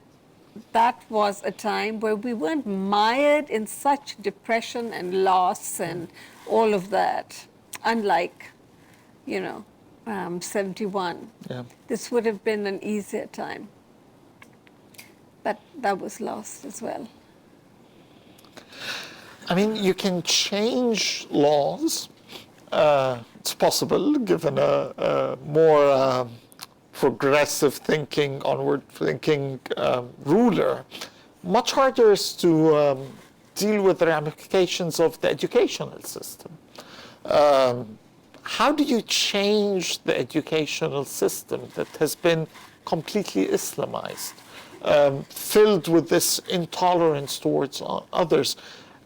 that was a time where we weren't mired in such depression and loss and all of that. Unlike, 71. Yeah. This would have been an easier time. But that was lost as well. I mean, you can change laws. It's possible, given a more progressive thinking, onward thinking ruler. Much harder is to deal with the ramifications of the educational system. How do you change the educational system that has been completely Islamized, filled with this intolerance towards others?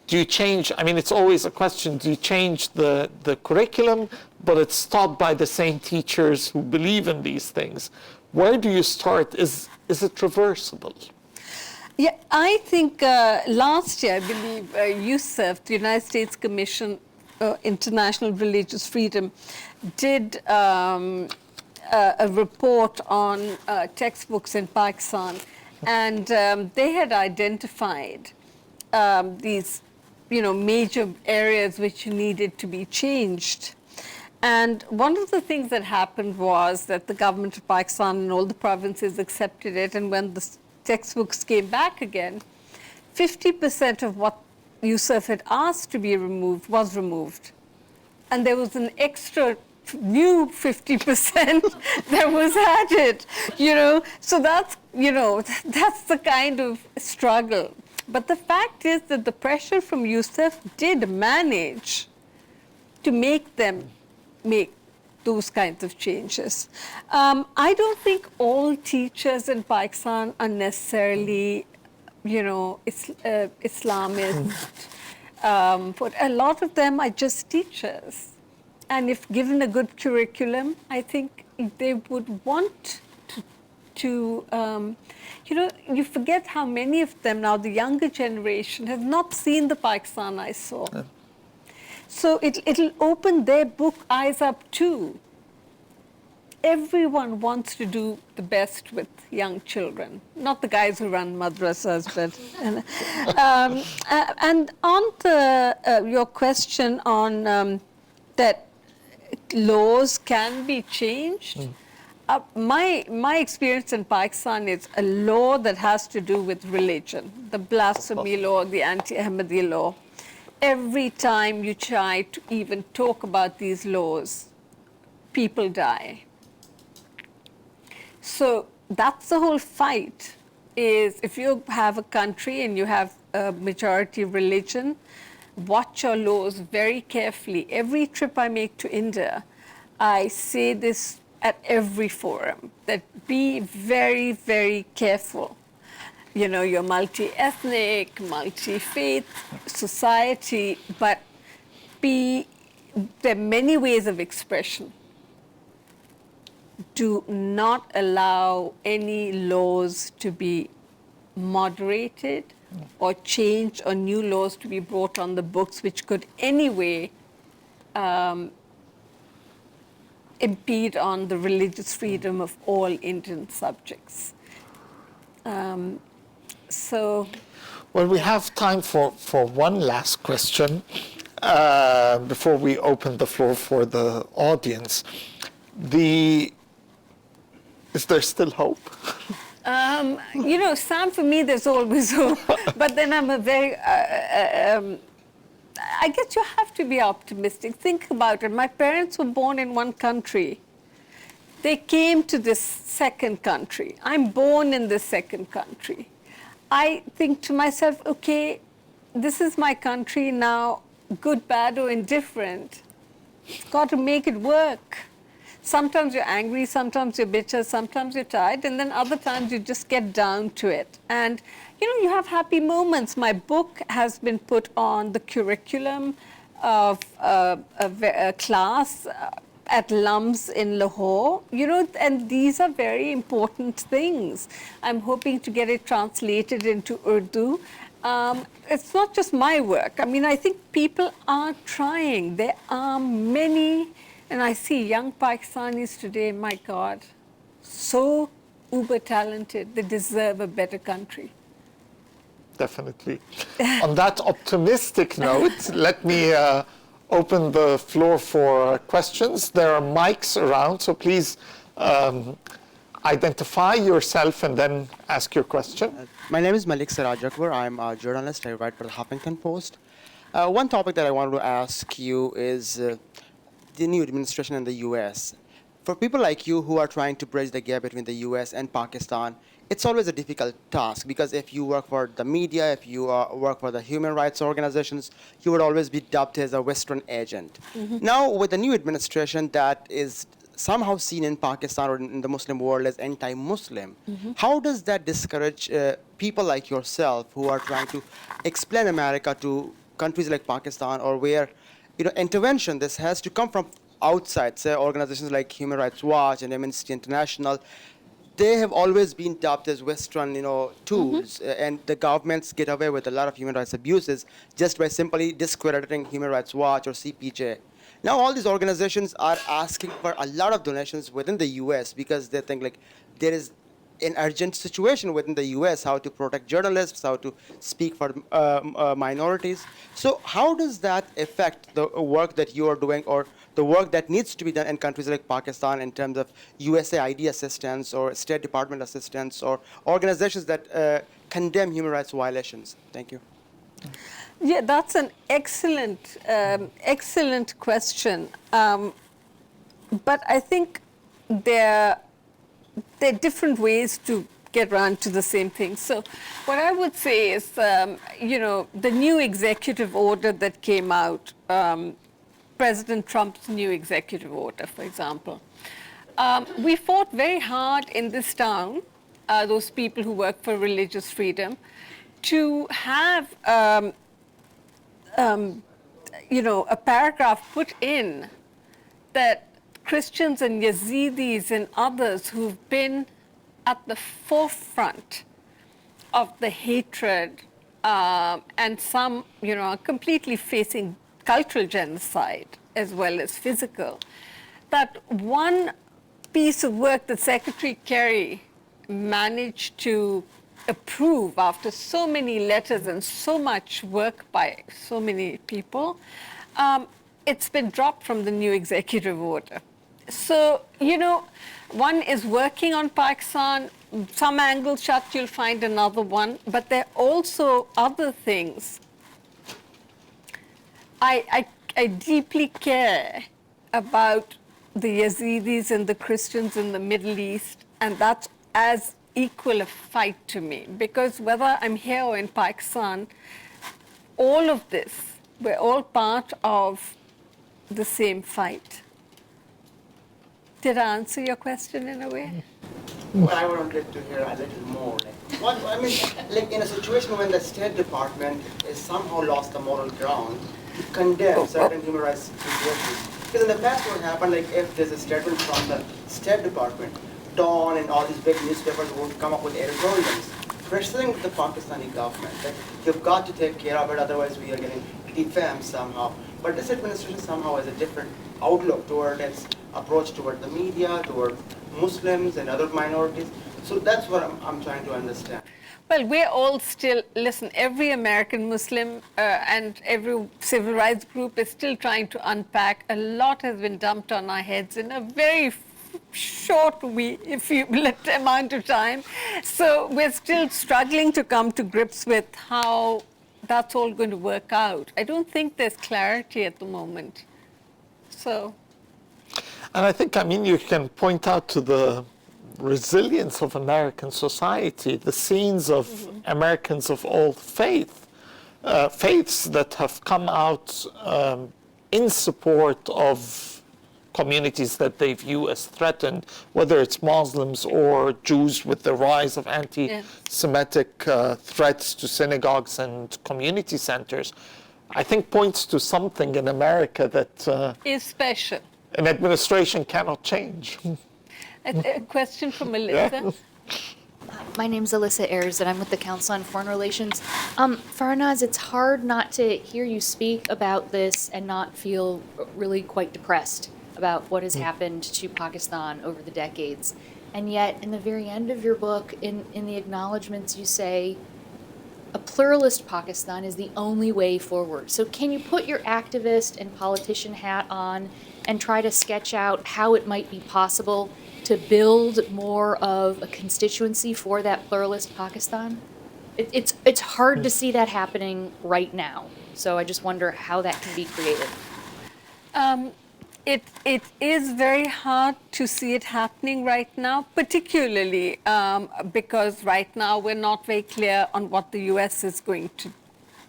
Do you change, I mean, it's always a question, do you change the curriculum, but it's taught by the same teachers who believe in these things? Where do you start? Is it reversible? Yeah, I think last year, I believe, USEF, the United States Commission International Religious Freedom, did a report on textbooks in Pakistan, and they had identified these major areas which needed to be changed. And one of the things that happened was that the government of Pakistan and all the provinces accepted it, and when the textbooks came back again, 50% of what USEF had asked to be removed was removed. And there was an extra new 50% that was added, So that's, that's the kind of struggle. But the fact is that the pressure from USEF did manage to make them make those kinds of changes. I don't think all teachers in Pakistan are necessarily, Islamist. But a lot of them are just teachers. And if given a good curriculum, I think they would want to you forget how many of them now, the younger generation, have not seen the Pakistan I saw. Yeah. So it'll open their book eyes up too. Everyone wants to do the best with young children, not the guys who run madrasas, but and on your question on that laws can be changed. My experience in Pakistan is a law that has to do with religion, the blasphemy law, the anti-Ahmadi law. Every time you try to even talk about these laws, people die. So that's the whole fight, is if you have a country and you have a majority religion, watch your laws very carefully. Every trip I make to India, I say this at every forum, that be very, very careful. You're multi-ethnic, multi-faith society, but there are many ways of expression. Do not allow any laws to be moderated or changed, or new laws to be brought on the books which could anyway impede on the religious freedom of all Indian subjects. Well, we have time for one last question before we open the floor for the audience. Is there still hope? Sam, for me, there's always hope. But then I'm a very, I guess you have to be optimistic. Think about it. My parents were born in one country. They came to this second country. I'm born in this second country. I think to myself, okay, this is my country now, good, bad, or indifferent. Got to make it work. Sometimes you're angry, sometimes you're bitter, sometimes you're tired, and then other times you just get down to it. And, you have happy moments. My book has been put on the curriculum of a class at LUMS in Lahore, and these are very important things. I'm hoping to get it translated into Urdu. It's not just my work. I mean, I think people are trying. There are many, and I see young Pakistanis today, my God, so uber talented. They deserve a better country. Definitely. On that optimistic note, let me open the floor for questions. There are mics around, so please identify yourself and then ask your question. My name is Malik Siraj Akbar. I'm a journalist. I write for the Huffington Post. One topic that I wanted to ask you is the new administration in the U.S. For people like you who are trying to bridge the gap between the U.S. and Pakistan, it's always a difficult task because if you work for the media, if you work for the human rights organizations, you would always be dubbed as a Western agent. Now, with the new administration that is somehow seen in Pakistan or in the Muslim world as anti-Muslim, how does that discourage people like yourself who are trying to explain America to countries like Pakistan, or where intervention this has to come from outside, say organizations like Human Rights Watch and Amnesty International? They have always been dubbed as Western, tools, and the governments get away with a lot of human rights abuses just by simply discrediting Human Rights Watch or CPJ. Now all these organizations are asking for a lot of donations within the U.S. because they think like there is an urgent situation within the U.S., how to protect journalists, how to speak for minorities. So how does that affect the work that you are doing or the work that needs to be done in countries like Pakistan in terms of USAID assistance or State Department assistance or organizations that condemn human rights violations? Thank you. Yeah, that's an excellent, excellent question. But I think there are different ways to get around to the same thing. So what I would say is, the new executive order that came out, President Trump's new executive order, for example. We fought very hard in this town, those people who work for religious freedom, to have a paragraph put in that Christians and Yazidis and others who've been at the forefront of the hatred and some, are completely facing cultural genocide as well as physical, that one piece of work that Secretary Kerry managed to approve after so many letters and so much work by so many people, it's been dropped from the new executive order. So, one is working on Pakistan, some angle shut, you'll find another one, but there are also other things. I deeply care about the Yazidis and the Christians in the Middle East, and that's as equal a fight to me, because whether I'm here or in Pakistan, all of this, we're all part of the same fight. Did I answer your question in a way? Well, I wanted to hear a little more. Like in a situation when the State Department is somehow lost the moral ground to condemn certain human rights situations. Because in the past what happened, like if there's a statement from the State Department, Dawn and all these big newspapers would come up with editorials pressuring the Pakistani government that you've got to take care of it, otherwise we are getting defamed somehow. But this administration somehow has a different outlook toward its approach toward the media, toward Muslims and other minorities. So that's what I'm trying to understand. Well, we're all still, listen, every American Muslim and every civil rights group is still trying to unpack. A lot has been dumped on our heads in a very short amount of time. So we're still struggling to come to grips with how that's all going to work out. I don't think there's clarity at the moment. So. And I think, you can point out to the resilience of American society, the scenes of Americans of all faiths that have come out in support of communities that they view as threatened, whether it's Muslims or Jews, with the rise of anti-Semitic threats to synagogues and community centers, I think points to something in America that is special. An administration cannot change. A question from Melissa. My name's Alyssa Ayers, and I'm with the Council on Foreign Relations. Farahnaz, it's hard not to hear you speak about this and not feel really quite depressed about what has happened to Pakistan over the decades. And yet, in the very end of your book, in the acknowledgments, you say, a pluralist Pakistan is the only way forward. So can you put your activist and politician hat on and try to sketch out how it might be possible to build more of a constituency for that pluralist Pakistan? It's hard to see that happening right now. So I just wonder how that can be created. It is very hard to see it happening right now, particularly because right now we're not very clear on what the US is going to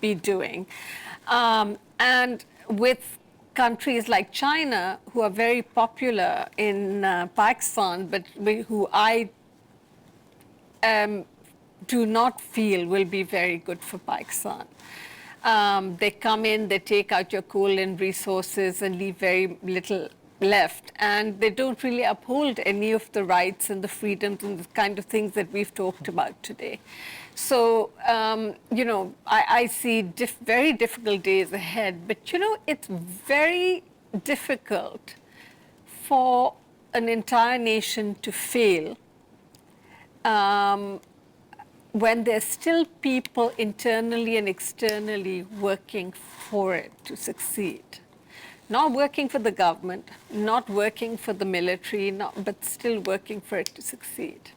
be doing. And with countries like China, who are very popular in Pakistan, but who I do not feel will be very good for Pakistan. They come in, they take out your coal and resources and leave very little left. And they don't really uphold any of the rights and the freedoms and the kind of things that we've talked about today. So, I see very difficult days ahead. But, it's very difficult for an entire nation to fail when there's still people internally and externally working for it to succeed. Not working for the government, not working for the military, but still working for it to succeed.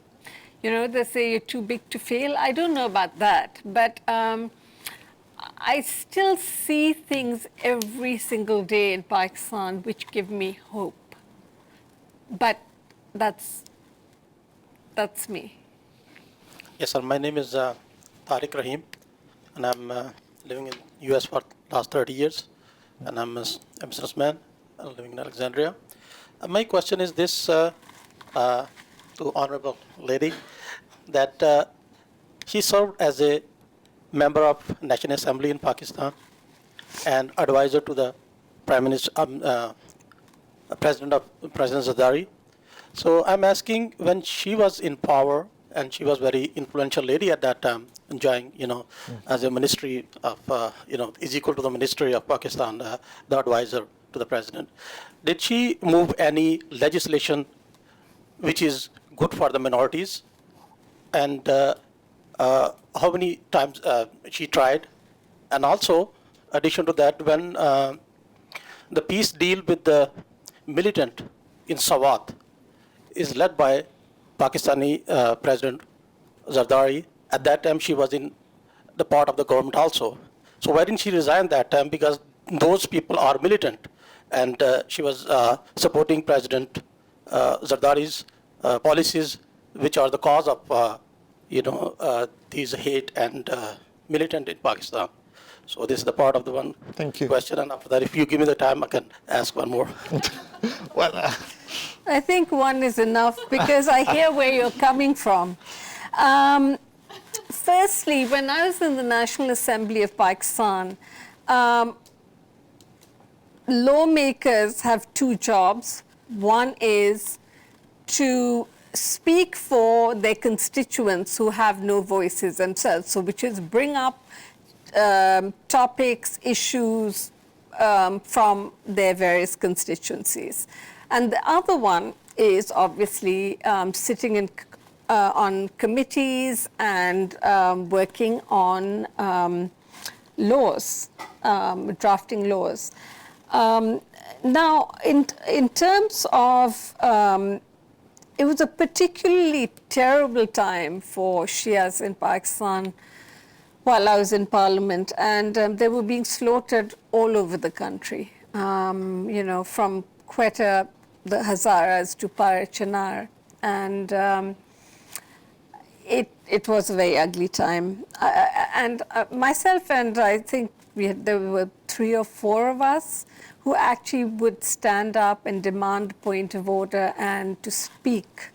They say you're too big to fail. I don't know about that, but I still see things every single day in Pakistan which give me hope. But that's me. Yes, sir. My name is Tariq Rahim, and I'm living in U.S. for last 30 years, and I'm a businessman living in Alexandria. My question is this to Honorable Lady, that she served as a member of National Assembly in Pakistan and advisor to the Prime Minister, President Zardari. So I'm asking, when she was in power, and she was very influential lady at that time, enjoying, as a ministry of, is equal to the ministry of Pakistan, the advisor to the president. Did she move any legislation which is good for the minorities? And how many times she tried? And also, addition to that, when the peace deal with the militant in Sawat is led by Pakistani President Zardari. At that time, she was in the part of the government also. So why didn't she resign that time? Because those people are militant, and she was supporting President Zardari's policies, which are the cause of these hate and militant in Pakistan. So this is the part of the one Thank you. question, and after that, if you give me the time, I can ask one more. Well, I think one is enough because I hear where you're coming from. Firstly, when I was in the National Assembly of Pakistan, lawmakers have two jobs. One is to speak for their constituents who have no voices themselves, so which is bring up topics, issues from their various constituencies. And the other one is obviously sitting on committees and working on laws, drafting laws. Now, in terms of, it was a particularly terrible time for Shias in Pakistan while I was in Parliament, and they were being slaughtered all over the country, from Quetta, the Hazaras, to Parachinar, and it was a very ugly time. And myself and I think there were 3 or 4 of us who actually would stand up and demand point of order and to speak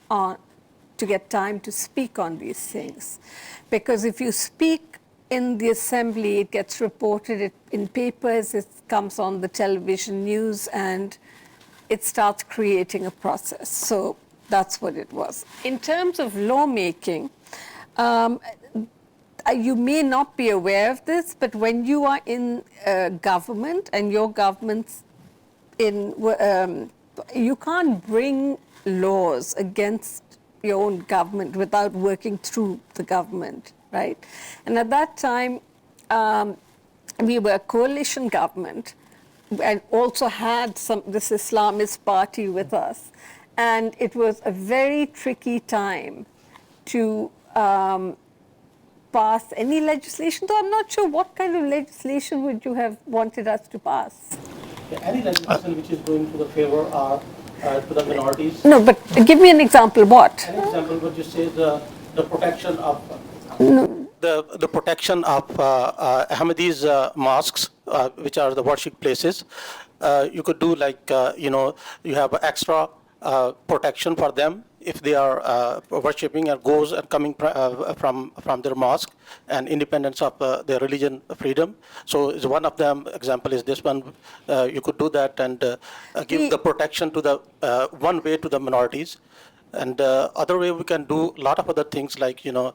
on, to get time to speak on these things. Because if you speak in the assembly, it gets reported in papers, it comes on the television news, and it starts creating a process. So That's what it was. In terms of lawmaking, you may not be aware of this, but when you are in government and your government's you can't bring laws against your own government without working through the government, right? And at that time, we were a coalition government and also had this Islamist party with us. And it was a very tricky time to pass any legislation, though I'm not sure what kind of legislation would you have wanted us to pass. Any legislation which is going to the favor to the minorities. No, but give me an example. What? An example would you say the protection of the protection of Ahmadis mosques, which are the worship places. You could do like you have extra protection for them if they are worshipping and goes and coming from their mosque, and independence of their religion freedom. So is one of them example is this one. You could do that and give the protection to the one way to the minorities. And other way we can do a lot of other things like, the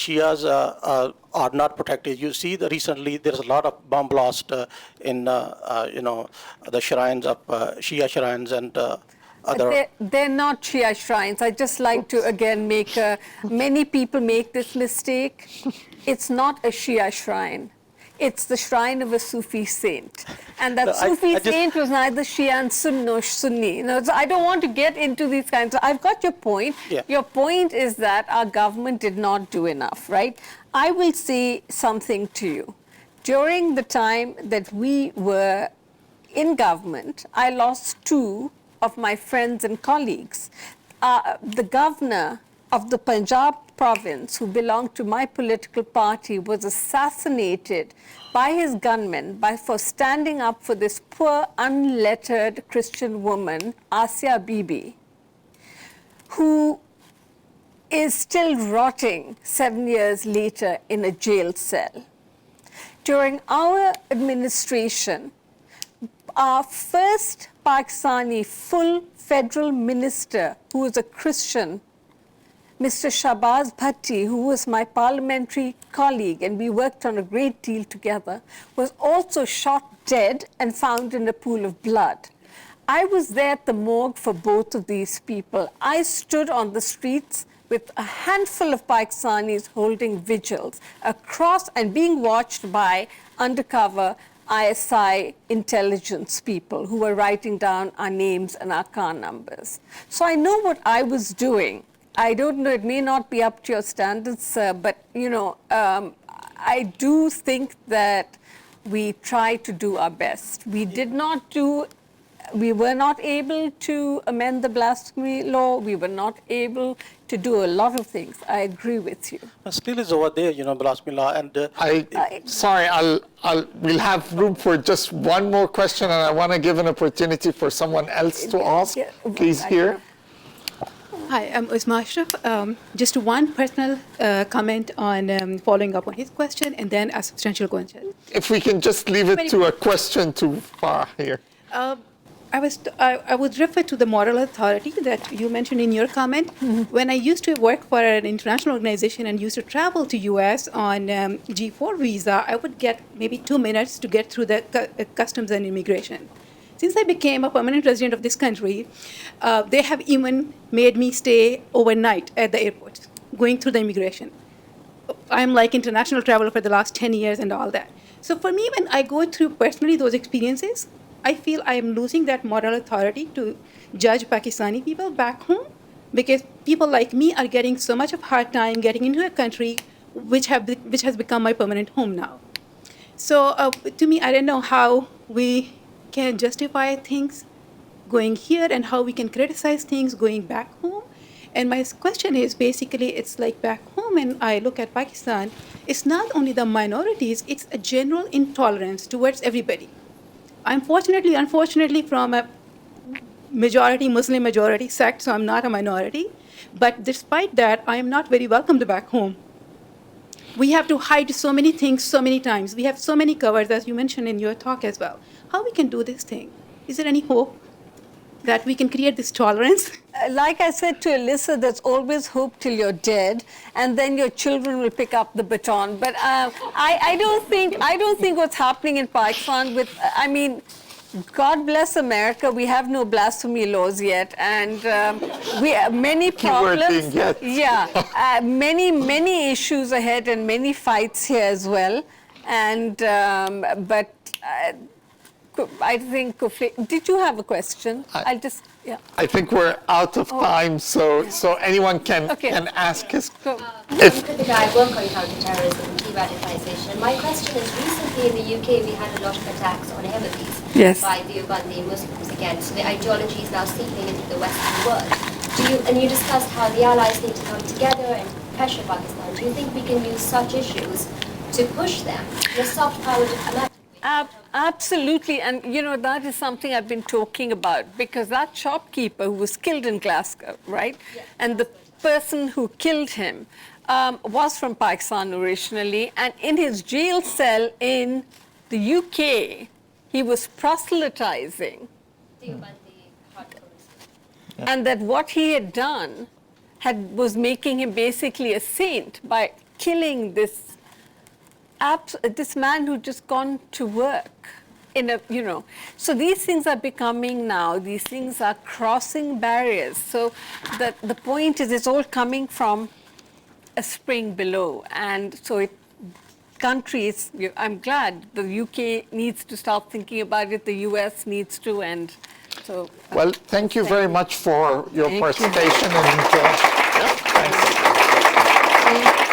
Shias are not protected. You see recently there's a lot of bomb blast in, the shrines of Shia shrines and They're not Shia shrines. I just like to again make many people make this mistake. It's not a Shia shrine. It's the shrine of a Sufi saint. And that Sufi saint was neither Shia and Sunni. So I don't want to get into these kinds of... I've got your point. Yeah. Your point is that our government did not do enough, right? I will say something to you. During the time that we were in government, I lost 2 of my friends and colleagues. The governor of the Punjab province, who belonged to my political party, was assassinated by his gunmen for standing up for this poor, unlettered Christian woman, Asia Bibi, who is still rotting 7 years later in a jail cell. During our administration, our first Pakistani full federal minister, who was a Christian, Mr. Shahbaz Bhatti, who was my parliamentary colleague, and we worked on a great deal together, was also shot dead and found in a pool of blood. I was there at the morgue for both of these people. I stood on the streets with a handful of Pakistanis holding vigils across and being watched by undercover ISI intelligence people who were writing down our names and our car numbers. So I know what I was doing. I don't know, it may not be up to your standards, sir, but, I do think that we tried to do our best. We were not able to amend the blasphemy law. We were not able to do a lot of things. I agree with you. Still is over there, blasphemy law. And we'll have room for just one more question, and I want to give an opportunity for someone else to ask. Yeah, Please here. Hi, I'm Usma Ashraf. Just one personal comment on following up on his question, and then a substantial question. If we can just leave it to a question to Farah here. I would refer to the moral authority that you mentioned in your comment. Mm-hmm. When I used to work for an international organization and used to travel to US on G4 visa, I would get maybe 2 minutes to get through the customs and immigration. Since I became a permanent resident of this country, they have even made me stay overnight at the airport, going through the immigration. I'm like international traveler for the last 10 years and all that. So for me, when I go through personally those experiences, I feel I am losing that moral authority to judge Pakistani people back home, because people like me are getting so much of hard time getting into a country which has become my permanent home now. So to me, I don't know how we can justify things going here and how we can criticize things going back home. And my question is basically, it's like back home, and I look at Pakistan, it's not only the minorities, it's a general intolerance towards everybody. I'm unfortunately from a majority, Muslim majority sect, so I'm not a minority. But despite that, I am not very welcomed back home. We have to hide so many things so many times. We have so many covers, as you mentioned in your talk as well. How we can do this thing? Is there any hope that we can create this tolerance? like I said to Alyssa, there's always hope till you're dead, and then your children will pick up the baton. But I don't think what's happening in Pakistan with, I mean, God bless America, we have no blasphemy laws yet, and we have many problems. Yeah, many issues ahead and many fights here as well. And but I think, did you have a question? I'll just, yeah. I think we're out of time, so anyone can ask his. I work on counterterrorism, de-radicalization. My question is, recently in the UK we had a lot of attacks on Ahmadis by the Ubandi Muslims again. So the ideology is now seeping into the Western world. And you discussed how the allies need to come together and pressure Pakistan. Do you think we can use such issues to push them in a soft power diplomatic? Absolutely, and you know, that is something I've been talking about, because that shopkeeper who was killed in Glasgow, right? Yeah. And the person who killed him was from Pakistan originally, and in his jail cell in the UK, he was proselytizing. And that what he had done was making him basically a saint by killing this man who'd just gone to work in a, you know. So these things are becoming now, these things are crossing barriers. So the point is, it's all coming from a spring below. And so countries, I'm glad the UK needs to start thinking about it, the US needs to, and so. Well, thank you very much for your participation. And, thanks.